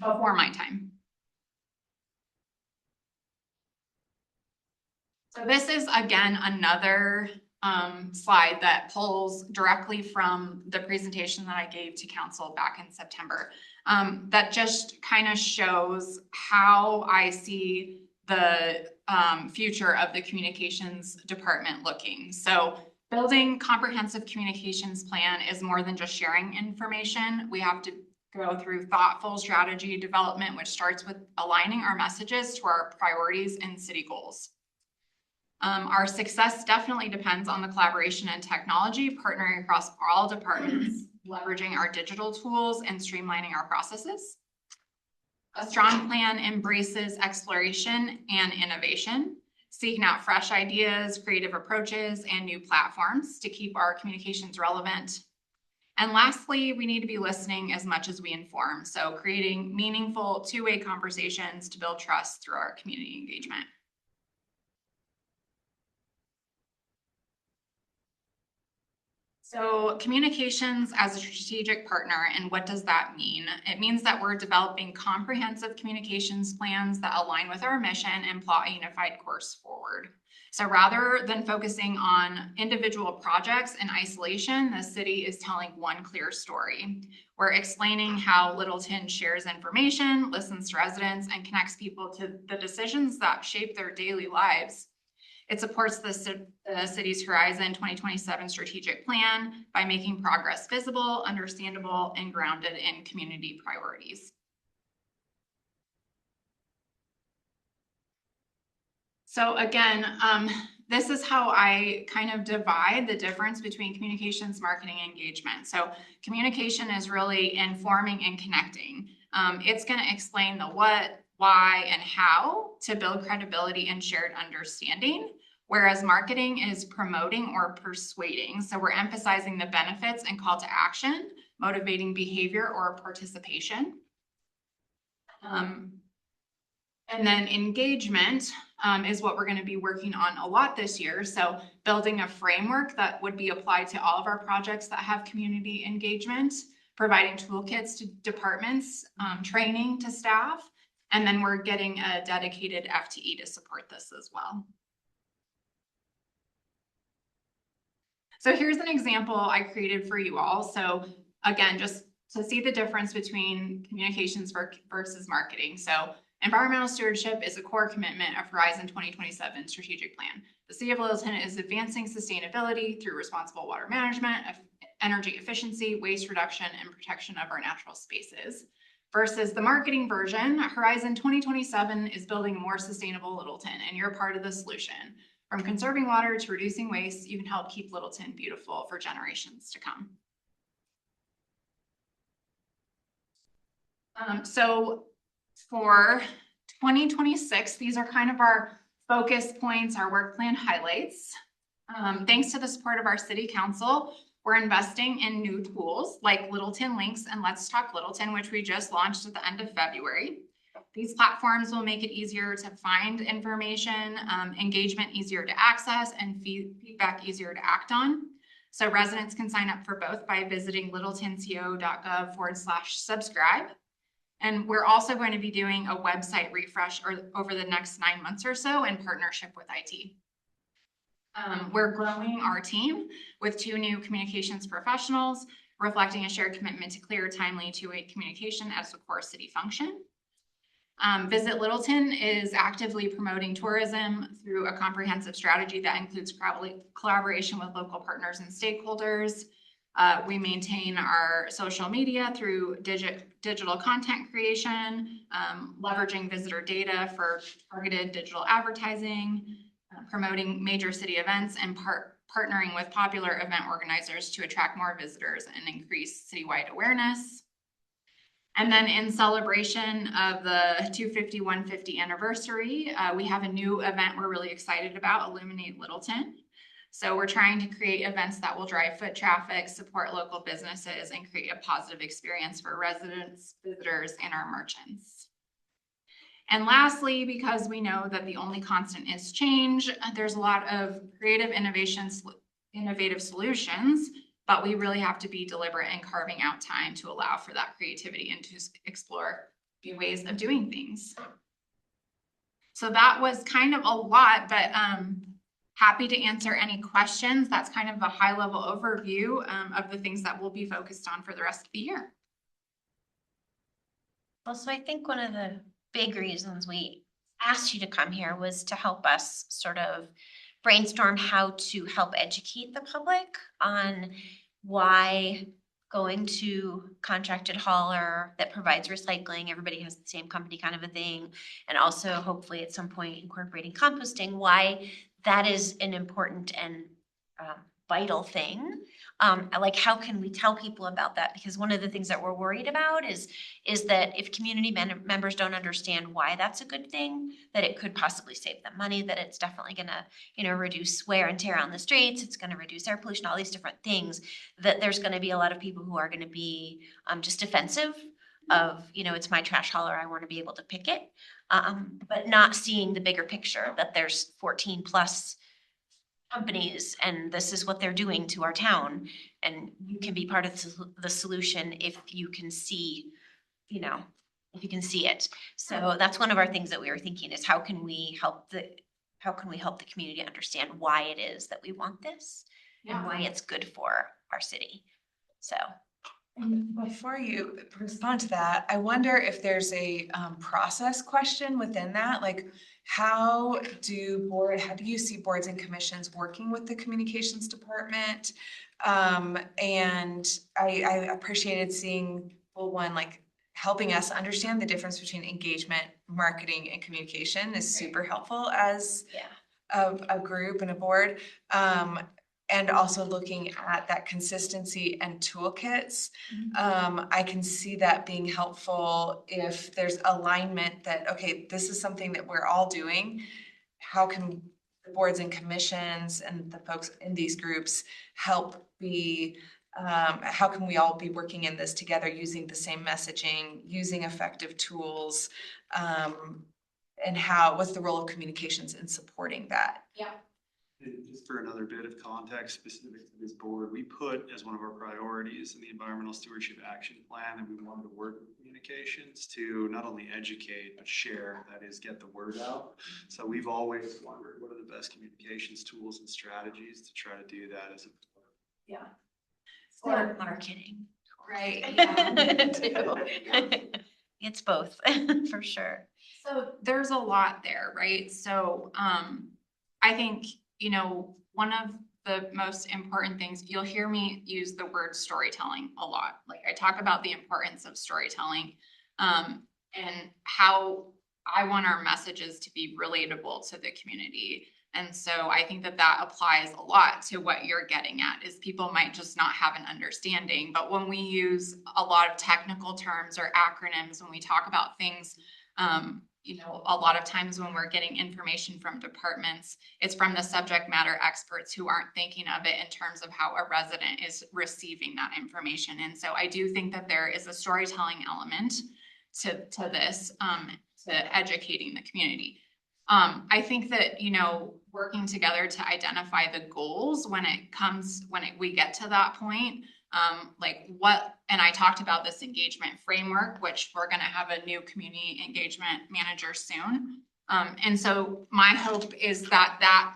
before my time. So this is, again, another slide that pulls directly from the presentation that I gave to council back in September. That just kind of shows how I see the future of the communications department looking. So building comprehensive communications plan is more than just sharing information. We have to go through thoughtful strategy development, which starts with aligning our messages to our priorities and city goals. Our success definitely depends on the collaboration and technology, partnering across all departments, leveraging our digital tools and streamlining our processes. A strong plan embraces exploration and innovation. seeking out fresh ideas, creative approaches, and new platforms to keep our communications relevant. And lastly, we need to be listening as much as we inform. So creating meaningful two-way conversations to build trust through our community engagement. So communications as a strategic partner, and what does that mean? It means that we're developing comprehensive communications plans that align with our mission and plot a unified course forward. So rather than focusing on individual projects in isolation, the city is telling one clear story. We're explaining how Littleton shares information, listens to residents, and connects people to the decisions that shape their daily lives. It supports the city's Horizon 2027 strategic plan by making progress visible, understandable, and grounded in community priorities. So again, this is how I kind of divide the difference between communications, marketing, and engagement. So communication is really informing and connecting. It's going to explain the what, why, and how to build credibility and shared understanding, whereas marketing is promoting or persuading. So we're emphasizing the benefits and call to action, motivating behavior or participation. And then engagement is what we're going to be working on a lot this year. So building a framework that would be applied to all of our projects that have community engagement, providing toolkits to departments, training to staff, and then we're getting a dedicated FTE to support this as well. So here's an example I created for you all. So again, just to see the difference between communications versus marketing. So environmental stewardship is a core commitment of Horizon 2027 strategic plan. The City of Littleton is advancing sustainability through responsible water management, energy efficiency, waste reduction, and protection of our natural spaces. Versus the marketing version, Horizon 2027 is building a more sustainable Littleton, and you're part of the solution. From conserving water to reducing waste, you can help keep Littleton beautiful for generations to come. So for 2026, these are kind of our focus points, our work plan highlights. Thanks to the support of our city council, we're investing in new tools like Littleton Links and Let's Talk Littleton, which we just launched at the end of February. These platforms will make it easier to find information, engagement easier to access, and feedback easier to act on. So residents can sign up for both by visiting littletonco.gov/subscribe. And we're also going to be doing a website refresh over the next 9 months or so in partnership with IT. We're growing our team with 2 new communications professionals, reflecting a shared commitment to clear, timely, two-way communication as a core city function. Visit Littleton is actively promoting tourism through a comprehensive strategy that includes collaboration with local partners and stakeholders. We maintain our social media through digital content creation, leveraging visitor data for targeted digital advertising, promoting major city events, and partnering with popular event organizers to attract more visitors and increase citywide awareness. And then in celebration of the 250-150 anniversary, we have a new event we're really excited about, Illuminate Littleton. So we're trying to create events that will drive foot traffic, support local businesses, and create a positive experience for residents, visitors, and our merchants. And lastly, because we know that the only constant is change, there's a lot of creative innovative solutions, but we really have to be deliberate in carving out time to allow for that creativity and to explore new ways of doing things. So that was kind of a lot, but happy to answer any questions. That's kind of a high-level overview of the things that we'll be focused on for the rest of the year. Well, so I think one of the big reasons we asked you to come here was to help us sort of brainstorm how to help educate the public on why going to contracted hauler that provides recycling, everybody has the same company kind of a thing, and also hopefully at some point incorporating composting, why that is an important and vital thing. Like, how can we tell people about that? Because one of the things that we're worried about is that if community members don't understand why that's a good thing, that it could possibly save them money, that it's definitely gonna, reduce wear and tear on the streets, it's gonna reduce air pollution, all these different things, that there's gonna be a lot of people who are gonna be just defensive of, it's my trash hauler, I wanna be able to pick it. But not seeing the bigger picture, that there's 14 plus companies and this is what they're doing to our town. And you can be part of the solution if you can see, if you can see it. So that's one of our things that we were thinking is how can we help the community understand why it is that we want this and why it's good for our city. So. Before you respond to that, I wonder if there's a process question within that, like how do you see boards and commissions working with the communications department? And I appreciated seeing one, like helping us understand the difference between engagement, marketing, and communication is super helpful as a group and a board. And also looking at that consistency and toolkits. I can see that being helpful if there's alignment that, okay, this is something that we're all doing. How can the boards and commissions and the folks in these groups help be, how can we all be working in this together using the same messaging, using effective tools, and what's the role of communications in supporting that? Yeah. And just for another bit of context specific to this board, we put as one of our priorities in the environmental stewardship action plan that we wanted to work with communications to not only educate, but share, that is get the word out. So we've always wondered what are the best communications tools and strategies to try to do that as a board. Yeah. Or marketing. Right. Yeah. It's both for sure. So there's a lot there, right? So I think, one of the most important things, you'll hear me use the word storytelling a lot. Like I talk about the importance of storytelling and how I want our messages to be relatable to the community. And so I think that applies a lot to what you're getting at is people might just not have an understanding. But when we use a lot of technical terms or acronyms, when we talk about things, a lot of times when we're getting information from departments, it's from the subject matter experts who aren't thinking of it in terms of how a resident is receiving that information. And so I do think that there is a storytelling element to this, to educating the community. I think that, working together to identify the goals when we get to that point, and I talked about this engagement framework, which we're going to have a new community engagement manager soon. And so my hope is that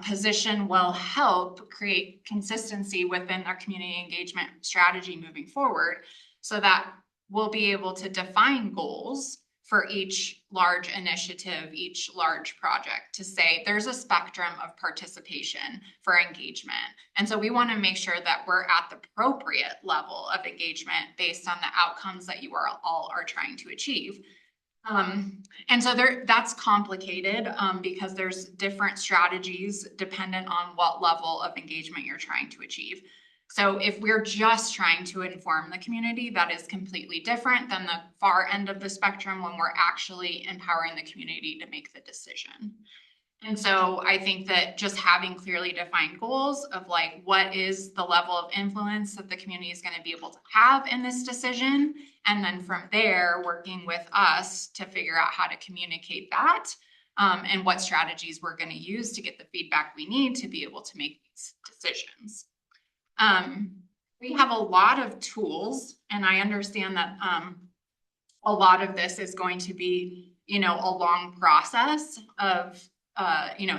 position will help create consistency within our community engagement strategy moving forward so that we'll be able to define goals for each large initiative, each large project to say there's a spectrum of participation for engagement. And so we want to make sure that we're at the appropriate level of engagement based on the outcomes that you all are trying to achieve. And so that's complicated because there's different strategies dependent on what level of engagement you're trying to achieve. So if we're just trying to inform the community, that is completely different than the far end of the spectrum when we're actually empowering the community to make the decision. And so I think that just having clearly defined goals of like, what is the level of influence that the community is going to be able to have in this decision? And then from there, working with us to figure out how to communicate that and what strategies we're going to use to get the feedback we need to be able to make these decisions. We have a lot of tools, and I understand that a lot of this is going to be, a long process of,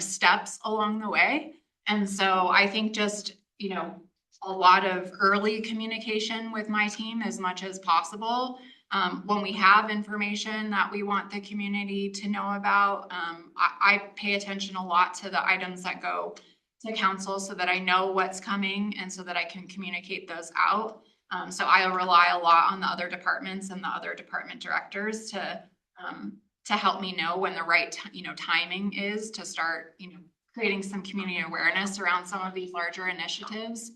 steps along the way. And so I think just, a lot of early communication with my team as much as possible. When we have information that we want the community to know about, I pay attention a lot to the items that go to council so that I know what's coming and so that I can communicate those out. So I rely a lot on the other departments and the other department directors to help me know when the right, timing is to start, creating some community awareness around some of these larger initiatives.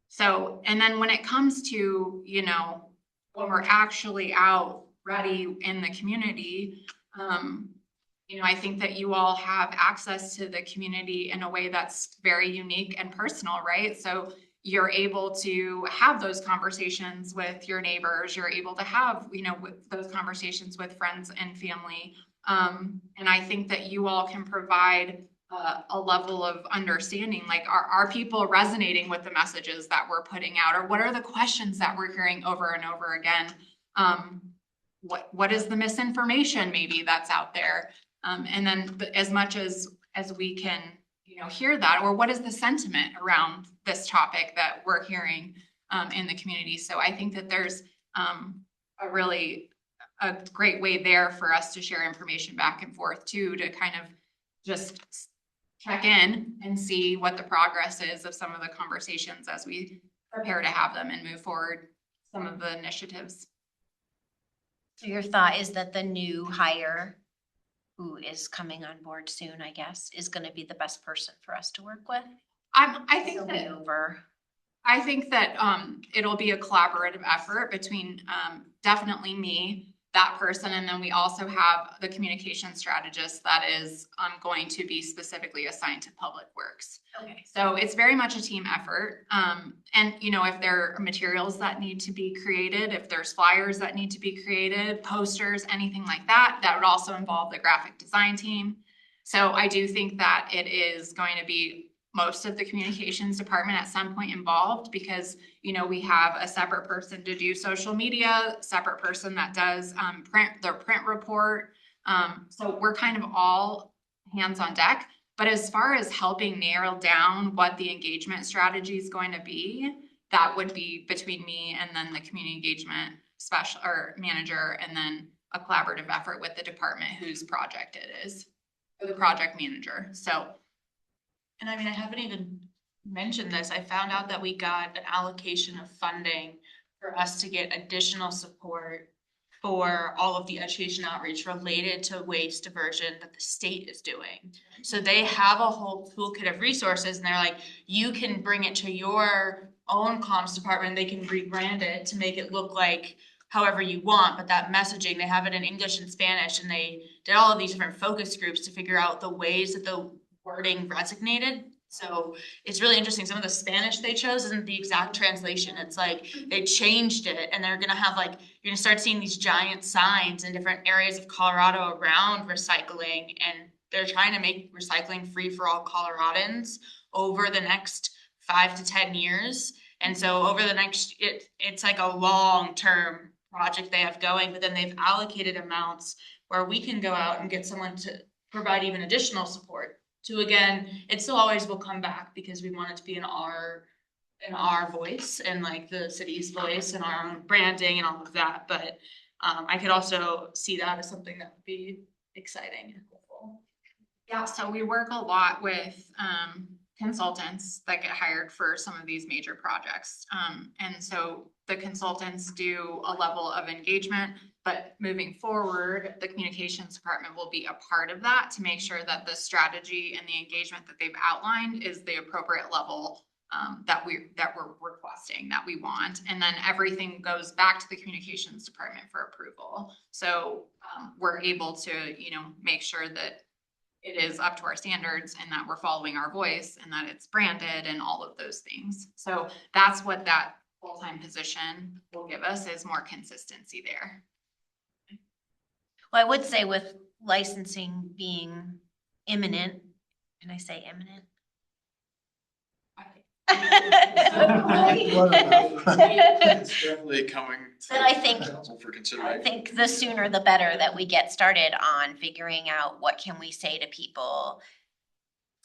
So, and then when it comes to, you know, when we're actually out ready in the community, you know, I think that you all have access to the community in a way that's very unique and personal, right? So you're able to have those conversations with your neighbors, you're able to have, you know, with those conversations with friends and family. And I think that you all can provide a level of understanding, like are people resonating with the messages that we're putting out, or what are the questions that we're hearing over and over again? What is the misinformation maybe that's out there? And then as much as we can, you know, hear that, or what is the sentiment around this topic that we're hearing in the community? So I think that there's a great way there for us to share information back and forth too, to kind of just check in and see what the progress is of some of the conversations as we prepare to have them and move forward some of the initiatives. So your thought is that the new hire, who is coming on board soon, I guess, is going to be the best person for us to work with? I think It'll be that over. I think that it'll be a collaborative effort between definitely me, that person, and then we also have the communication strategist that is going to be specifically assigned to public works. Okay. So it's very much a team effort. And you know, if there are materials that need to be created, if there's flyers that need to be created, posters, anything like that, that would also involve the graphic design team. So I do think that it is going to be most of the communications department at some point involved, because, you know, we have a separate person to do social media, separate person that does print report. So we're kind of all hands on deck. But as far as helping narrow down what the engagement strategy is going to be, that would be between me and then the community engagement special or manager, and then a collaborative effort with the department whose project it is, or the project manager. So. And I mean, I haven't even mentioned this. I found out that we got an allocation of funding for us to get additional support for all of the education outreach related to waste diversion that the state is doing. So they have a whole toolkit of resources, and they're like, you can bring it to your own comms department. They can rebrand it to make it look like however you want, but that messaging, they have it in English and Spanish, and they did all of these different focus groups to figure out the ways that the wording resonated. So it's really interesting. Some of the Spanish they chose isn't the exact translation. It's like they changed it, and they're gonna have like, you're gonna start seeing these giant signs in different areas of Colorado around recycling, and they're trying to make recycling free for all Coloradans over the next 5 to 10 years. And so over the next, it's like a long-term project they have going, but then they've allocated amounts where we can go out and get someone to provide even additional support. To again, it still always will come back because we want it to be in our voice and like the city's voice and our own branding and all of that. But I could also see that as something that would be exciting and hopeful. Yeah, so we work a lot with consultants that get hired for some of these major projects. And so the consultants do a level of engagement, but moving forward, the communications department will be a part of that to make sure that the strategy and the engagement that they've outlined is the appropriate level that we're requesting, that we want. And then everything goes back to the communications department for approval. So we're able to, you know, make sure that it is up to our standards and that we're following our voice and that it's branded and all of those things. So that's what that full-time position will give us, is more consistency there. Well, I would say with licensing being imminent, can I say imminent? It's definitely coming But I think- to council for I consideration. think the sooner the better that we get started on figuring out what can we say to people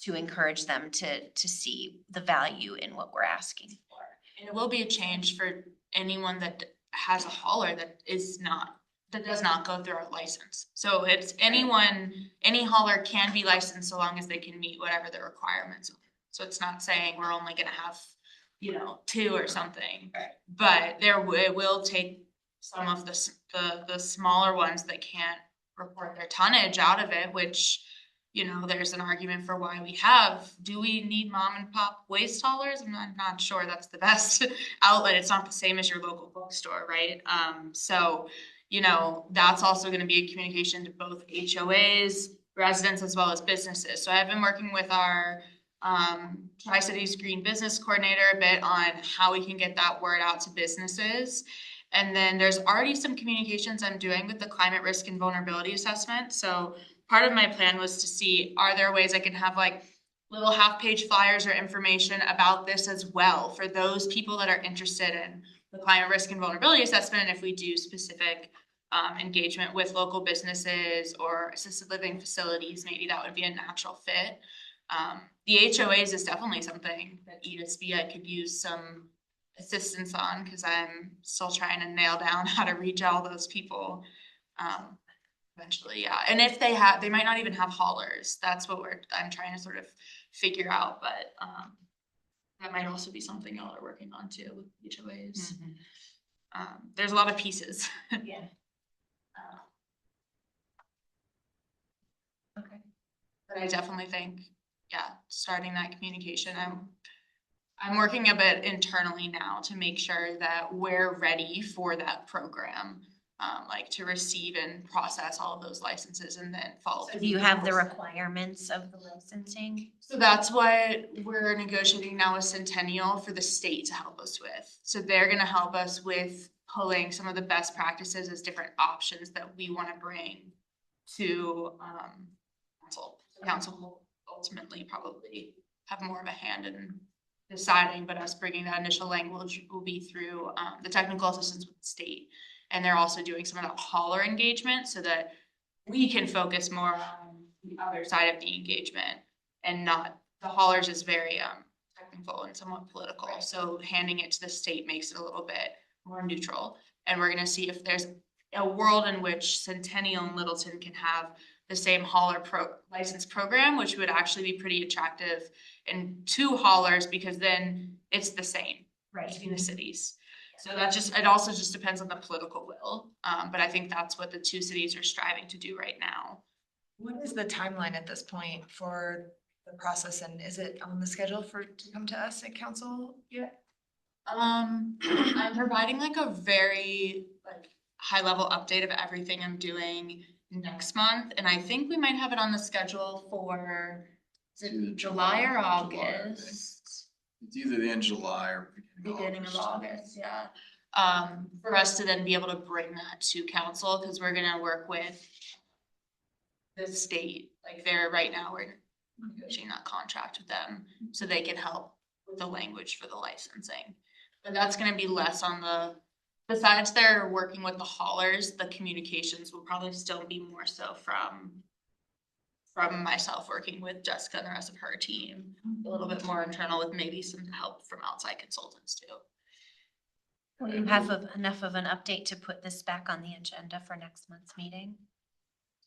to encourage them to see the value in what we're asking for. And it will be a change for anyone that has a hauler that does not go through our license. So it's anyone, any hauler can be licensed so long as they can meet whatever the requirements are. So it's not saying we're only gonna have, 2 or something. Right. But it will take some of the smaller ones that can't report their tonnage out of it, which, there's an argument for why we have, do we need mom and pop waste haulers? I'm not sure that's the best outlet. It's not the same as your local bookstore, right? So, that's also gonna be a communication to both HOAs, residents, as well as businesses. So I've been working with our Tri-Cities Green Business Coordinator a bit on how we can get that word out to businesses. And then there's already some communications I'm doing with the climate risk and vulnerability assessment. So part of my plan was to see, are there ways I can have like little half-page flyers or information about this as well for those people that are interested in the climate risk and vulnerability assessment, and if we do specific engagement with local businesses or assisted living facilities, maybe that would be a natural fit. The HOAs is definitely something that ESB I could use some assistance on, because I'm still trying to nail down how to reach all those people eventually. Yeah, and if they might not even have haulers. That's what I'm trying to sort of figure out, but that might also be something y'all are working on too with HOAs. There's a lot of pieces. Yeah. Okay. But I definitely think, starting that communication. I'm working a bit internally now to make sure that we're ready for that program, like to receive and process all of those licenses and then follow. So do you have the requirements of the licensing? So that's what we're negotiating now with Centennial for the state to help us with. So they're gonna help us with pulling some of the best practices as different options that we wanna bring to council. Council will ultimately probably have more of a hand in deciding, but us bringing that initial language will be through the technical assistance with the state. And they're also doing some of that hauler engagement so that we can focus more on the other side of the engagement and not, the haulers is very technical and somewhat political. So handing it to the state makes it a little bit more neutral. And we're gonna see if there's a world in which Centennial and Littleton can have the same hauler license program, which would actually be pretty attractive in 2 haulers, because then it's the same between the cities. So it also just depends on the political will. But I think that's what the 2 cities are striving to do right now. What is the timeline at this point for the process, and is it on the schedule to come to us at council yet? I'm providing like a very high level update of everything I'm doing next month, and I think we might have it on the schedule for, is it July or August? It's either the end of July or Beginning of August, yeah. For us to then be able to bring that to council, because we're gonna work with the state, right now we're negotiating that contract with them so they can help with the language for the licensing. But that's gonna be less on besides they're working with the haulers, the communications will probably still be more so from myself working with Jessica and the rest of her team, a little bit more internal with maybe some help from outside consultants too. Will you have enough of an update to put this back on the agenda for next month's meeting?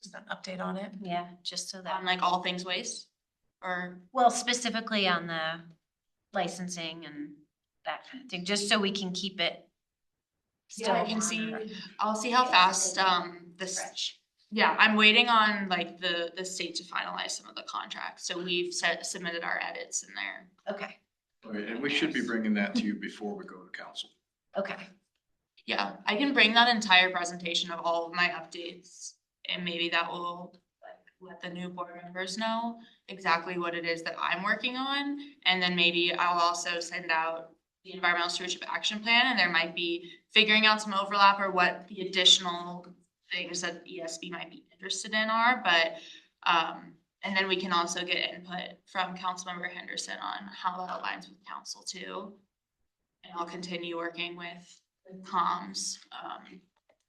Just an update on it? Yeah, just so that. On all things waste, or? Well, specifically on the licensing and that kind of thing, just so we can keep it. Yeah, I can see, I'll see how fast, yeah, I'm waiting on the state to finalize some of the contracts. So we've submitted our edits in there. Okay, Okay, and we should be bringing that to you before we go to council. okay. Yeah, I can bring that entire presentation of all of my updates, and maybe that will let the new board members know exactly what it is that I'm working on. And then maybe I'll also send out the environmental stewardship action plan, and there might be figuring out some overlap or what the additional things that ESB might be interested in are, but and then we can also get input from Councilmember Henderson on how that aligns with council too. And I'll continue working with comms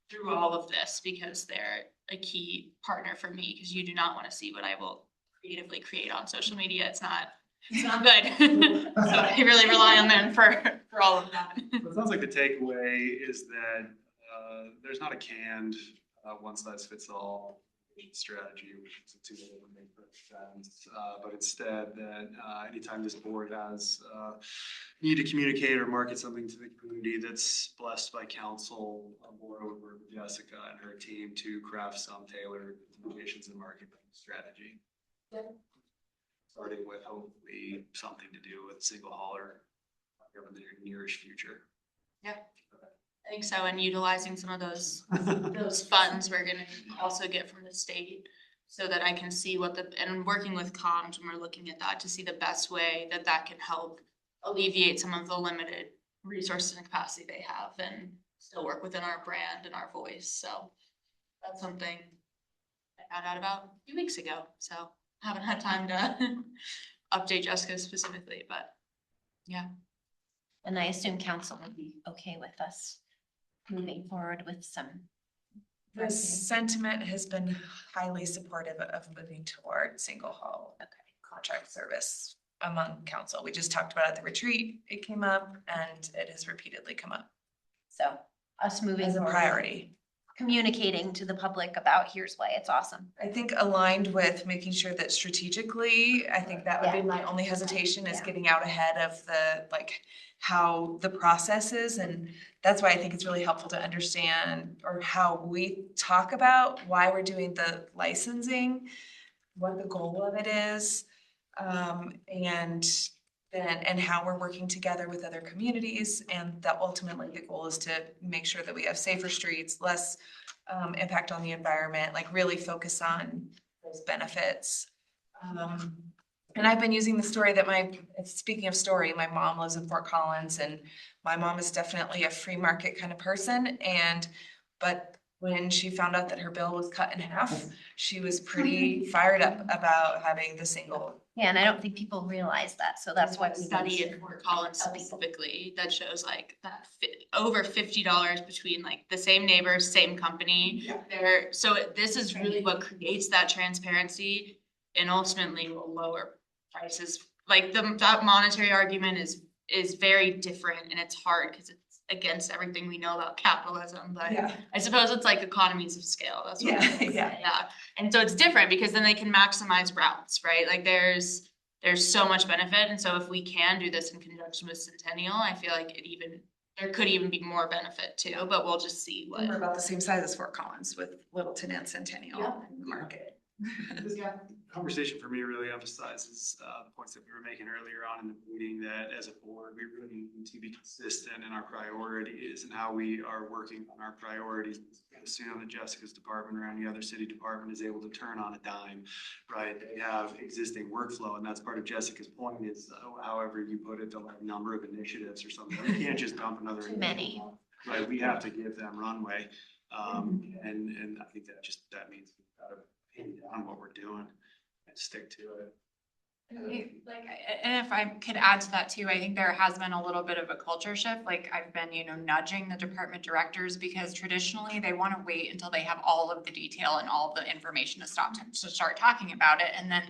through all of this, because they're a key partner for me, because you do not want to see what I will creatively create on social media. It's not good. So I really rely on them for all of that. It sounds like the takeaway is that there's not a canned one size fits all strategy, which is a tool that would make perfect sense. But instead that anytime this board has need to communicate or market something to the community that's blessed by council, we'll work with Jessica and her team to craft some tailored communications and marketing strategy. Starting with hopefully something to do with single hauler in the nearest future. I think so, and utilizing some of those funds we're gonna also get from the state. So that I can see and working with comms when we're looking at that to see the best way that can help alleviate some of the limited resources and capacity they have and still work within our brand and our voice, so. That's something I found out about a few weeks ago, so haven't had time to update Jessica specifically, but yeah. And I assume council will be okay with us moving forward with some. The sentiment has been highly supportive of moving toward single haul contract service among council. We just talked about at the retreat, it came up and it has repeatedly come up So us moving as a forward, priority. communicating to the public about here's why it's awesome. I think aligned with making sure that strategically, I think that would be my only hesitation is Yeah. getting out ahead of the, like, how the process is. And that's why I think it's really helpful to understand or how we talk about why we're doing the licensing, what the goal of it is, and how we're working together with other communities. And that ultimately the goal is to make sure that we have safer streets, less impact on the environment, like really focus on those benefits. And I've been using the story that speaking of story, my mom lives in Fort Collins and my mom is definitely a free market kind of person. But when she found out that her bill was cut in half, she was pretty fired up about having the single. Yeah, and I don't think people realize that, so that's why we Study in Fort Collins specifically that shows like that over $50 between like the same neighbors, same company. Yeah. This is really what creates that transparency and ultimately will lower prices. Like that monetary argument is very different and it's hard because it's against everything we know about capitalism, but Yeah. I suppose it's like economies of scale. That's what Yeah. And so it's different because then they can maximize routes, right? Like there's so much benefit. And so if we can do this in conjunction with Centennial, I feel like there could even be more benefit too, but we'll just see what. We're about the same size as Fort Collins with Littleton and Centennial in the market. Conversation for me really emphasizes the points that we were making earlier on in the meeting, that as a board, we really need to be consistent in our priorities and how we are working on our priorities. Assume that Jessica's department or any other city department is able to turn on a dime, right? They have existing workflow, and that's part of Jessica's point is however you put it, the like number of initiatives or something. We can't just dump another. Too many. Right, we have to give them runway, and I think that means we've got to pin down what we're doing and stick to it. Like, and if I could add to that too, I think there has been a little bit of a culture shift. Like I've been, nudging the department directors because traditionally they want to wait until they have all of the detail and all of the information to start talking about it. And then,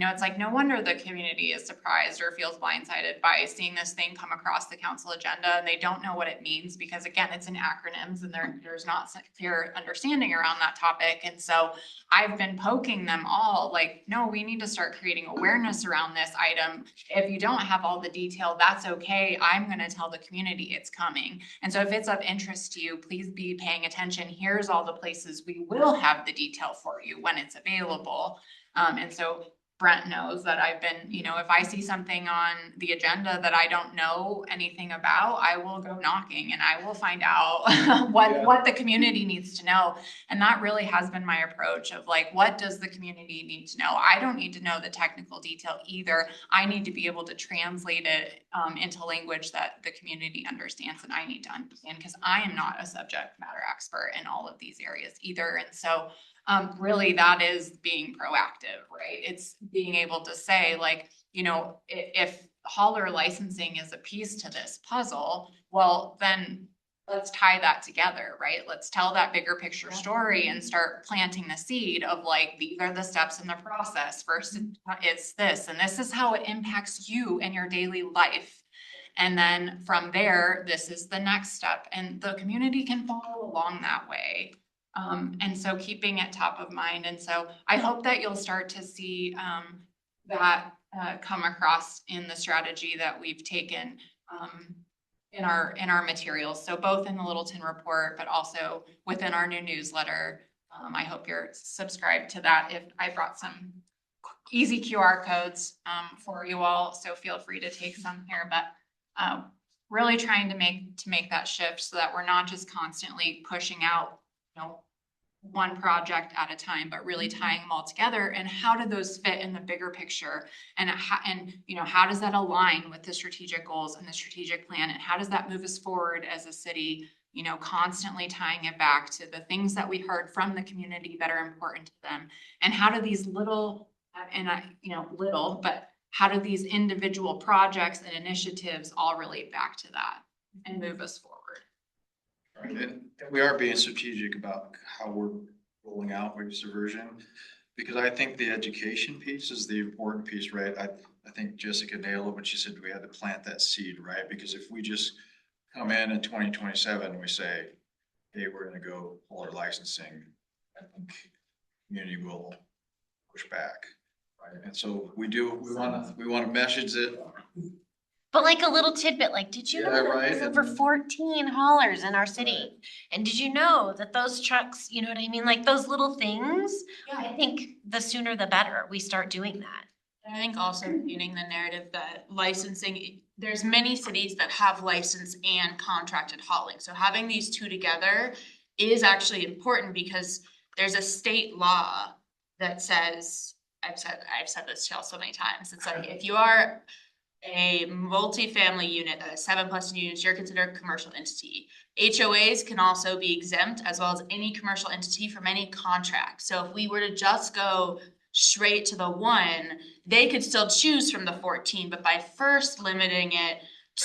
it's like, no wonder the community is surprised or feels blindsided by seeing this thing come across the council agenda and they don't know what it means because again, it's in acronyms and there's not such clear understanding around that topic. And so I've been poking them all like, no, we need to start creating awareness around this item. If you don't have all the detail, that's okay. I'm going to tell the community it's coming. And so if it's of interest to you, please be paying attention. Here's all the places we will have the detail for you when it's available. And so Brent knows that I've been, if I see something on the agenda that I don't know anything about, I will go knocking and I will find out what the community needs to know. And that really has been my approach of like, what does the community need to know? I don't need to know the technical detail either. I need to be able to translate it into language that the community understands and I need to understand because I am not a subject matter expert in all of these areas either. And so really that is being proactive, right? It's being able to say like, if hauler licensing is a piece to this puzzle, well, then let's tie that together, right? Let's tell that bigger picture story and start planting the seed of like, these are the steps in the process. First, it's this, and this is how it impacts you in your daily life. And then from there, this is the next step and the community can follow along that way. And so keeping it top of mind. And so I hope that you'll start to see that come across in the strategy that we've taken in our materials. So both in the Littleton report, but also within our new newsletter. I hope you're subscribed to that. If I brought some easy QR codes for you all, so feel free to take some here, but really trying to make that shift so that we're not just constantly pushing out, you know, one project at a time, but really tying them all together. And how do those fit in the bigger picture? And you know, how does that align with the strategic goals and the strategic plan? And how does that move us forward as a city? You know, constantly tying it back to the things that we heard from the community that are important to them. And how do these little, but how do these individual projects and initiatives all relate back to that and move us forward? Right, and we are being strategic about how we're rolling out wage diversion, because I think the education piece is the important piece, right? I think Jessica nailed it when she said we had to plant that seed, right? Because if we just come in 2027 and we say, hey, we're gonna go pull our licensing, I think community will push back, right? And so we wanna message it. But like a little tidbit, like, did you know Yeah, that right, there's over and- 14 haulers in our city? And did you know that those trucks, you know what I mean? Like those little things, I think the sooner the better we start doing that. I think also painting the narrative that licensing, there's many cities that have license and contracted hauling. So having these two together is actually important because there's a state law that says, I've said this to y'all so many times. It's like, if you are a multifamily unit that has 7+ units, you're considered a commercial entity. HOAs can also be exempt, as well as any commercial entity from any contract. So if we were to just go straight to the one, they could still choose from the 14, but by first limiting it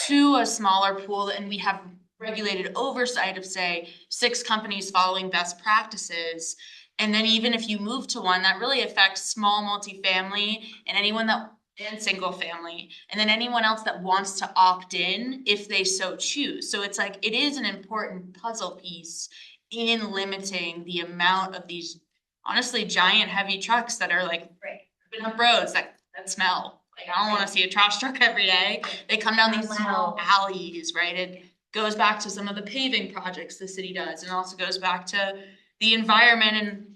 to a smaller pool, and we have regulated oversight of, say, 6 companies following best practices. And then even if you move to one, that really affects small multifamily and anyone that and single family, and then anyone else that wants to opt in if they so choose. So it's like, it is an important puzzle piece in limiting the amount of these honestly giant heavy trucks that are like ripping up roads that smell. Like, I don't wanna see a trash truck every day. They come down these small alleys, right? It goes back to some of the paving projects the city does, and also goes back to the environment and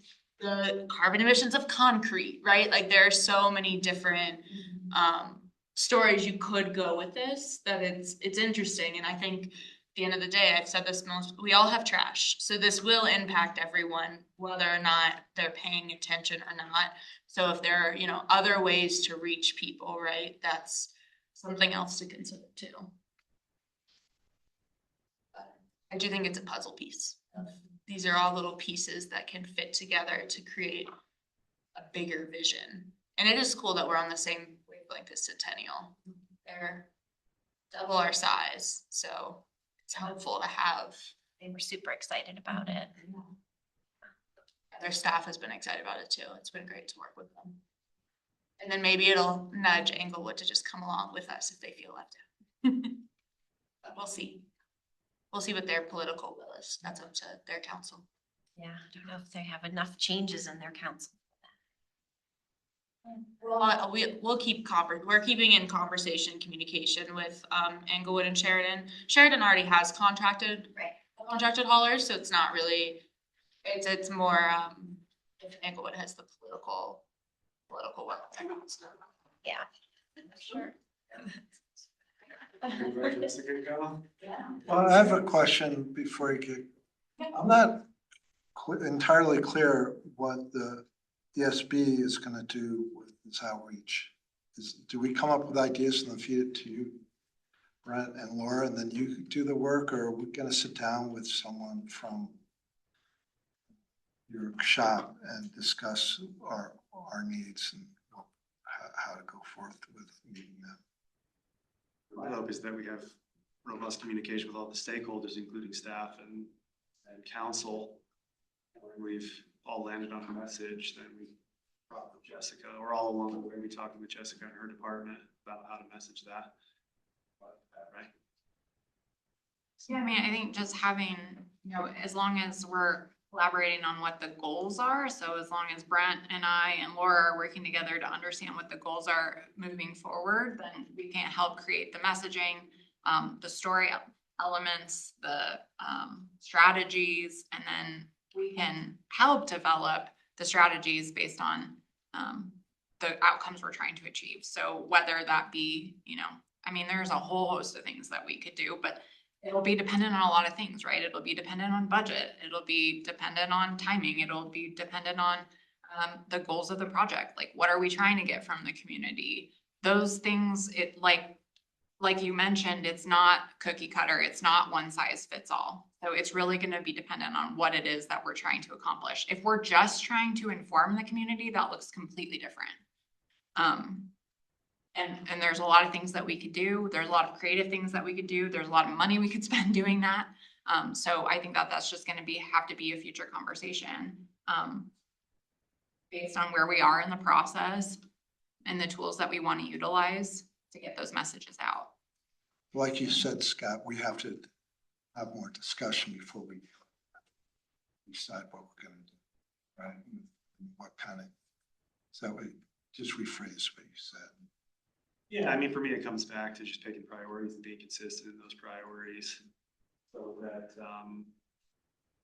the carbon emissions of concrete, right? Like, there are so many different stories you could go with this, that it's interesting. And I think at the end of the day, I've said this we all have trash. So this will impact everyone, whether or not they're paying attention or not. So if there are, you know, other ways to reach people, right, that's something else to consider too. But I do think it's a puzzle piece. These are all little pieces that can fit together to create a bigger vision. And it is cool that we're on the same wavelength as Centennial. They're double our size, so it's helpful to have. They were super excited about it. Their staff has been excited about it too. It's been great to work with them. And then maybe it'll nudge Englewood to just come along with us if they feel left out. But we'll see. We'll see what their political will is. That's up to their council. Yeah, I don't know if they have enough changes in their council. Well, we'll keep we're keeping in conversation, communication with Englewood and Sheridan. Sheridan already has contracted haulers, so it's not really, it's more if Englewood has the political work. Yeah. Sure. Well, I have a question before you get, I'm not entirely clear what the ESB is gonna do with this outreach. Do we come up with ideas and then feed it to you, Brent and Laura, and then you do the work, or are we gonna sit down with someone from your shop and discuss our needs and how to go forth with meeting them? My hope is that we have robust communication with all the stakeholders, including staff and council. When we've all landed on a message, then we talk with Jessica, or all along the way, we talked with Jessica and her department about how to message that. Right? Yeah, I mean, I think just having, you know, as long as we're collaborating on what the goals are, so as long as Brent and I and Laura are working together to understand what the goals are moving forward, then we can help create the messaging, the story elements, the strategies, and then we can help develop the strategies based on the outcomes we're trying to achieve. So whether that be, I mean, there's a whole host of things that we could do, but it'll be dependent on a lot of things, right? It'll be dependent on budget. It'll be dependent on timing. It'll be dependent on the goals of the project. Like, what are we trying to get from the community? Those things, like you mentioned, it's not cookie cutter. It's not one size fits all. So it's really going to be dependent on what it is that we're trying to accomplish. If we're just trying to inform the community, that looks completely different. And there's a lot of things that we could do. There's a lot of creative things that we could do. There's a lot of money we could spend doing that. So I think that that's just going to have to be a future conversation, based on where we are in the process and the tools that we want to utilize to get those messages out. Like you said, Scott, we have to have more discussion before we decide what we're gonna do, right? And what kind of, so we just rephrase what you said. Yeah, I mean, for me, it comes back to just picking priorities and being consistent in those priorities. So that,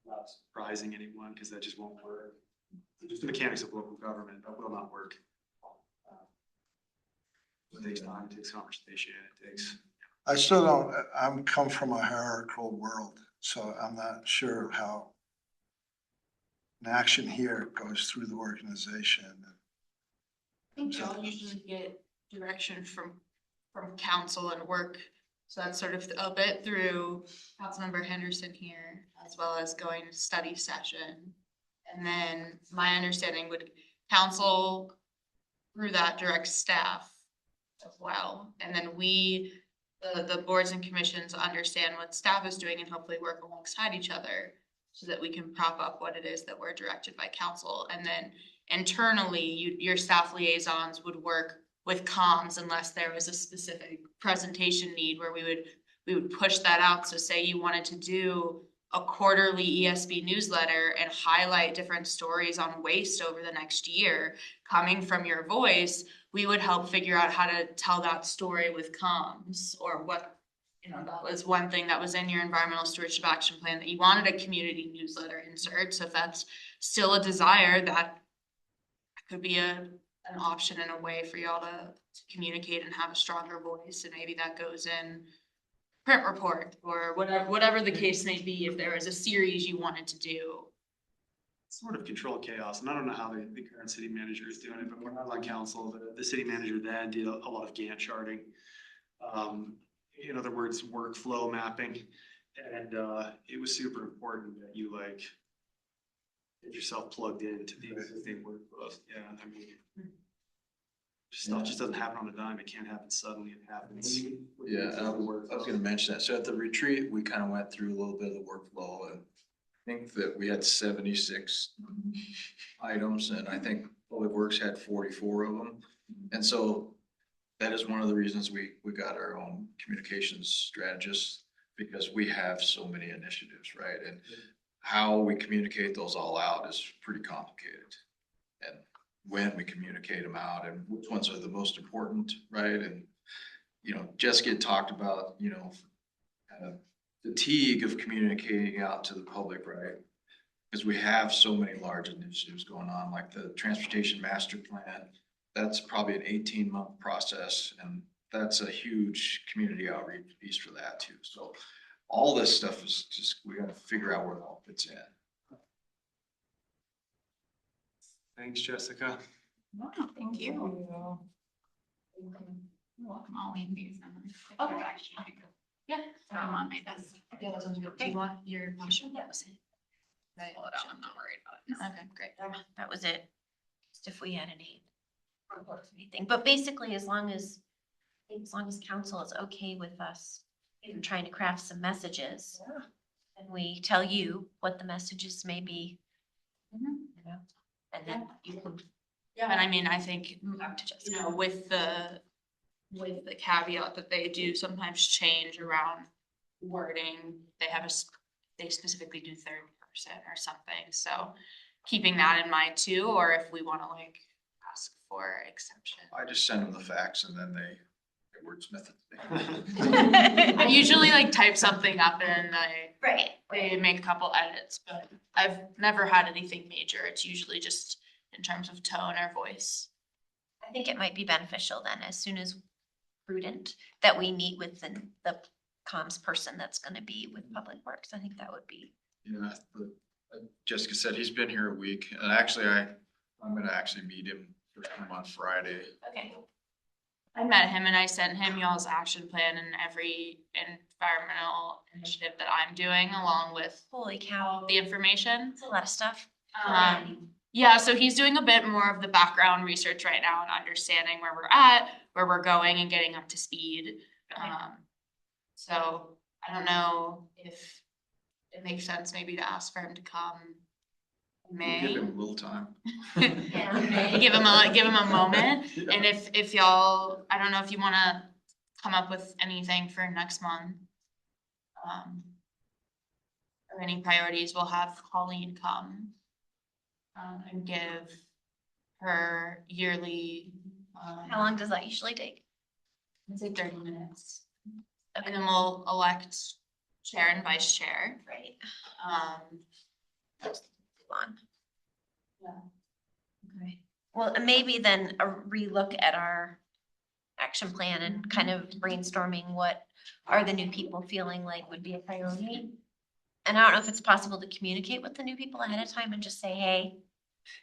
not surprising anyone, because that just won't work. Just the mechanics of local government, that will not work. It takes time, it takes conversation, it takes. I still don't, I'm come from a hierarchical world, so I'm not sure how an action here goes through the organization. I think y'all usually get direction from council and work. So that's sort of a bit through Councilmember Henderson here, as well as going to study session. And then my understanding would council through that direct staff as well. And then we, the boards and commissions, understand what staff is doing and hopefully work alongside each other so that we can prop up what it is that we're directed by council. And then internally, your staff liaisons would work with comms unless there was a specific presentation need where we would push that out. So say you wanted to do a quarterly ESB newsletter and highlight different stories on waste over the next year coming from your voice, we would help figure out how to tell that story with comms, or what, that was one thing that was in your environmental stewardship action plan, that you wanted a community newsletter insert. So if that's still a desire, that could be an option and a way for y'all to communicate and have a stronger voice. And maybe that goes in print report or whatever the case may be, if there was a series you wanted to do. Sort of control chaos, and I don't know how the current city manager is doing it, but when I was on council, the city manager then did a lot of Gantt charting. In other words, workflow mapping, and it was super important that you get yourself plugged into the existing workflows. Yeah, I mean, stuff just doesn't happen on a dime. It can't happen suddenly. It happens. Yeah, I was gonna mention that. So at the retreat, we kind of went through a little bit of the workflow, and I think that we had 76 items, and I think Public Works had 44 of them. And so that is one of the reasons we got our own communications strategist, because we have so many initiatives, right? And how we communicate those all out is pretty complicated. And when we communicate them out and which ones are the most important, right? And, Jessica had talked about, kind of fatigue of communicating out to the public, right? Because we have so many large initiatives going on, like the Transportation Master Plan. That's probably an 18-month process, and that's a huge community outreach piece for that too. So all this stuff is just, we got to figure out where it all fits in. Thanks, Jessica. Wow, thank you. You're welcome. I'll leave these. Okay. Yeah, I'm on my desk. Do you want your motion? That was it. Pull it out. I'm not worried about it. Okay, great. That was it. Just if we had anything, but basically, as long as council is okay with us trying to craft some messages, and we tell you what the messages may be, and then you can. Yeah, and I mean, I think, with the caveat that they do sometimes change around wording, they specifically do third person or something, so keeping that in mind too, or if we wanna ask for exception. I just send them the facts and then they wordsmith it. I usually type something up and Right. they make a couple edits, but I've never had anything major. It's usually just in terms of tone or voice. I think it might be beneficial then, as soon as prudent, that we meet with the comms person that's gonna be with Public Works. I think that would be. Yeah, but Jessica said he's been here a week, and actually I'm gonna actually meet him on Friday. Okay. I met him and I sent him y'all's action plan and every environmental initiative that I'm doing along with Holy all cow, of the information. that's a lot of stuff. Yeah, so he's doing a bit more of the background research right now and understanding where we're at, where we're going and getting up to speed. Okay. So I don't know if it makes sense maybe to ask for him to come in We'll May. give him a little time. Yeah. Give him a moment. And if y'all, I don't know if you wanna come up with anything for next month. Or any priorities, we'll have Colleen come. And give her yearly. How long does that usually take? I'd say 30 minutes. Okay. And then we'll elect chair and vice chair. Right. Um, Long. Yeah. Okay. Well, and maybe then a relook at our action plan and kind of brainstorming what are the new people feeling like would be a priority. And I don't know if it's possible to communicate with the new people ahead of time and just say, hey,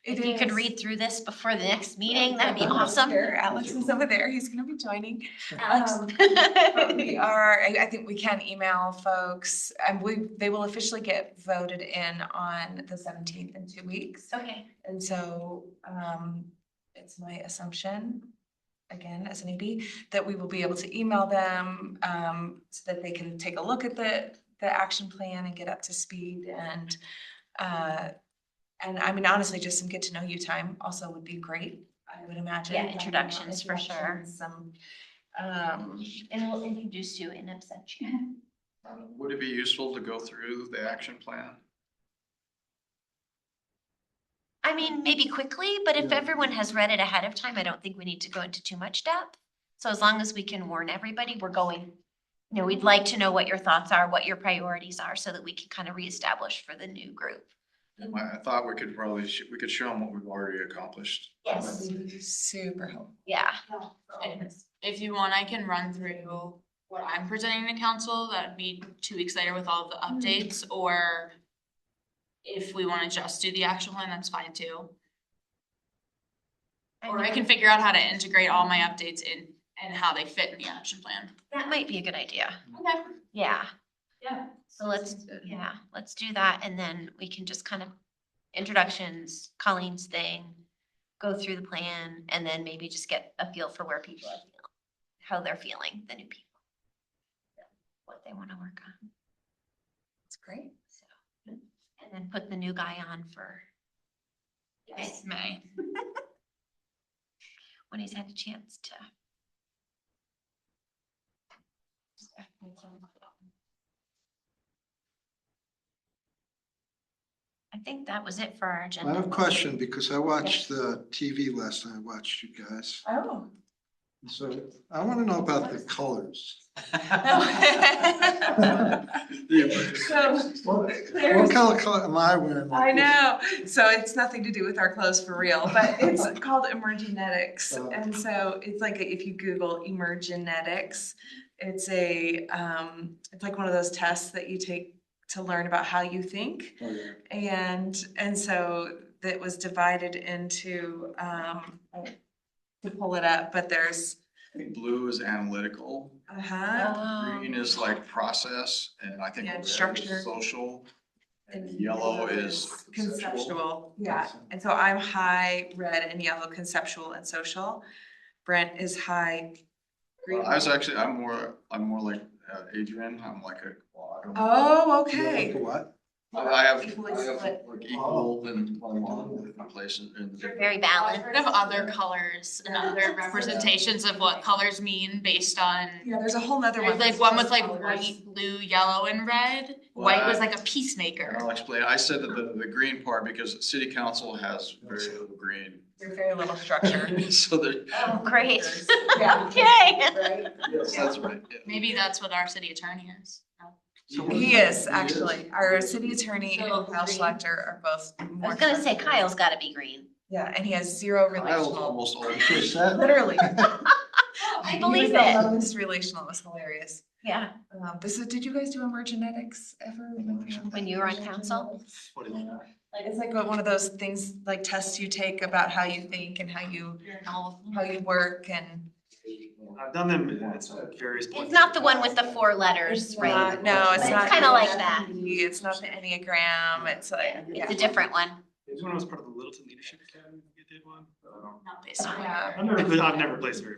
if you could read through this before the next meeting, that'd be awesome. Here, Alex is over there. He's gonna be joining. Alex. But we are, I think we can email folks and they will officially get voted in on the 17th in 2 weeks. Okay. And so, it's my assumption, again, as an EB, that we will be able to email them, so that they can take a look at the action plan and get up to speed and I mean, honestly, just some get to know you time also would be great, I would imagine. Yeah, introductions for sure. Some, And we'll introduce you in absentia. Would it be useful to go through the action plan? I mean, maybe quickly, but if Yeah. everyone has read it ahead of time, I don't think we need to go into too much depth. So as long as we can warn everybody, we're going, we'd like to know what your thoughts are, what your priorities are, so that we can kind of reestablish for the new group. I thought we could probably, we could show them what we've already accomplished. Yes. super helpful. Yeah. If you want, I can run through what I'm presenting to council. That'd be 2 weeks later with all of the updates, or if we wanna just do the action plan, that's fine too. Or I can figure out how to integrate all my updates in and how they fit in the action plan. That might be a good idea. Okay. Yeah. Yeah. So let's do that, and then we can just kind of introductions, Colleen's thing, go through the plan, and then maybe just get a feel for where people are feeling, how they're feeling, the new people. What they wanna work on. That's great. So, and then put the new guy on for Yes, May. when he's had a chance to. I think that was it for our agenda. I have a question because I watched the TV last night. I watched you guys. Oh. So I want to know about the colors. So, What color am I wearing? I know, so it's nothing to do with our clothes for real, but it's called Emergenetics. And so it's like, if you Google Emergenetics, it's it's like one of those tests that you take to learn about how you think. Oh, yeah. And so that was divided into, to pull it up, but there's, I think blue is analytical, green is like process, and I think Yeah, red is structure. social, and yellow is conceptual. conceptual, yeah. And so I'm high red and yellow, conceptual and social. Brent is high green. I was actually, I'm more like Adrian, I'm like a quad. Oh, You okay. like what? I have Equally like split. equal in different places in You're very I've balanced. heard of other colors and other representations of what colors mean based on, Yeah, there's a whole nother one. there's like one with like white, blue, yellow, and red. White was like a peacemaker. I'll explain. I said that the green part because city council has very little green. There's very little structure. So there, Oh, great. Yeah. Okay. Right? yes, that's right. Yeah. Maybe that's what our city attorney is. He is actually, our city attorney and Kyle Schlechter are both I more. was gonna say Kyle's gotta be green. Yeah, and he has zero I was relational, almost all. Just said. literally. I believe He was the it. lowest relational, it was hilarious. Yeah, So did you guys do emergenetics ever? when you were on council. What is that? It's like one of those things, like tests you take about how you think and how you work and. I've done them at various points. It's not the one with the 4 letters, right? No, it's But not. it's kinda like that. It's not the Enneagram, it's like, yeah. It's a different one. Maybe when I was part of the Littleton Leadership Academy, we did one. Not based on. Yeah. I've never placed very.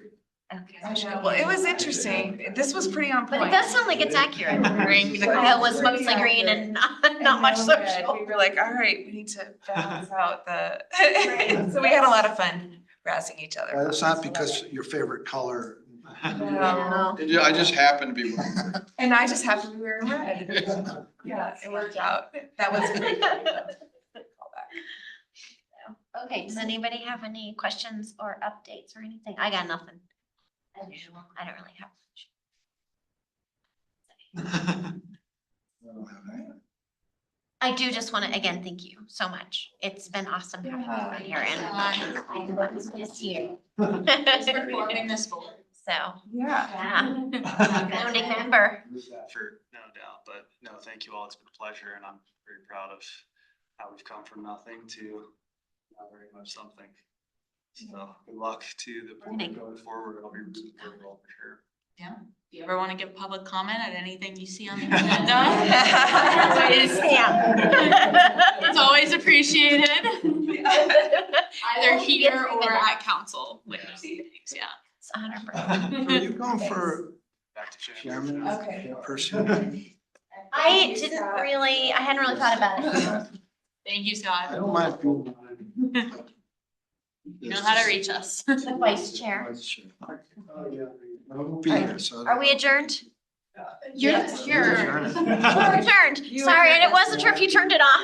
Okay. Well, it was interesting. This was pretty on point. But it does sound like it's accurate. Green, the It was mostly green and not much social. We were like, all right, we need to balance out the, so we had a lot of fun rousing each other. That's not because your favorite color. No. I just happened to be. And I just happened to be wearing red. Yeah, it worked out. That was great. Okay, does anybody have any questions or updates or anything? I got nothing. As usual, I don't really have much. I do just want to, again, thank you so much. It's been awesome having you on here and I miss you. Thanks for forming this board. So, Yeah. founding member. For no doubt, but no, thank you all. It's been a pleasure and I'm very proud of how we've come from nothing to now very much something. So good luck to the board going forward. I'll be rooting for it all for sure. Yeah. If you ever want to give public comment at anything you see on the agenda, it's always appreciated. Either here or at council when you see things, yeah. It's 100%. Are you going for Back to chairman, Okay. person? I hadn't really thought about it. Thank you, I Scott. don't mind. being on. You know how to reach us. The vice chair. Vice chair. I won't be here, so. I don't Are we know. adjourned? You're, Adjourn it. We're adjourned. Sorry, and it wasn't sure if you turned it off.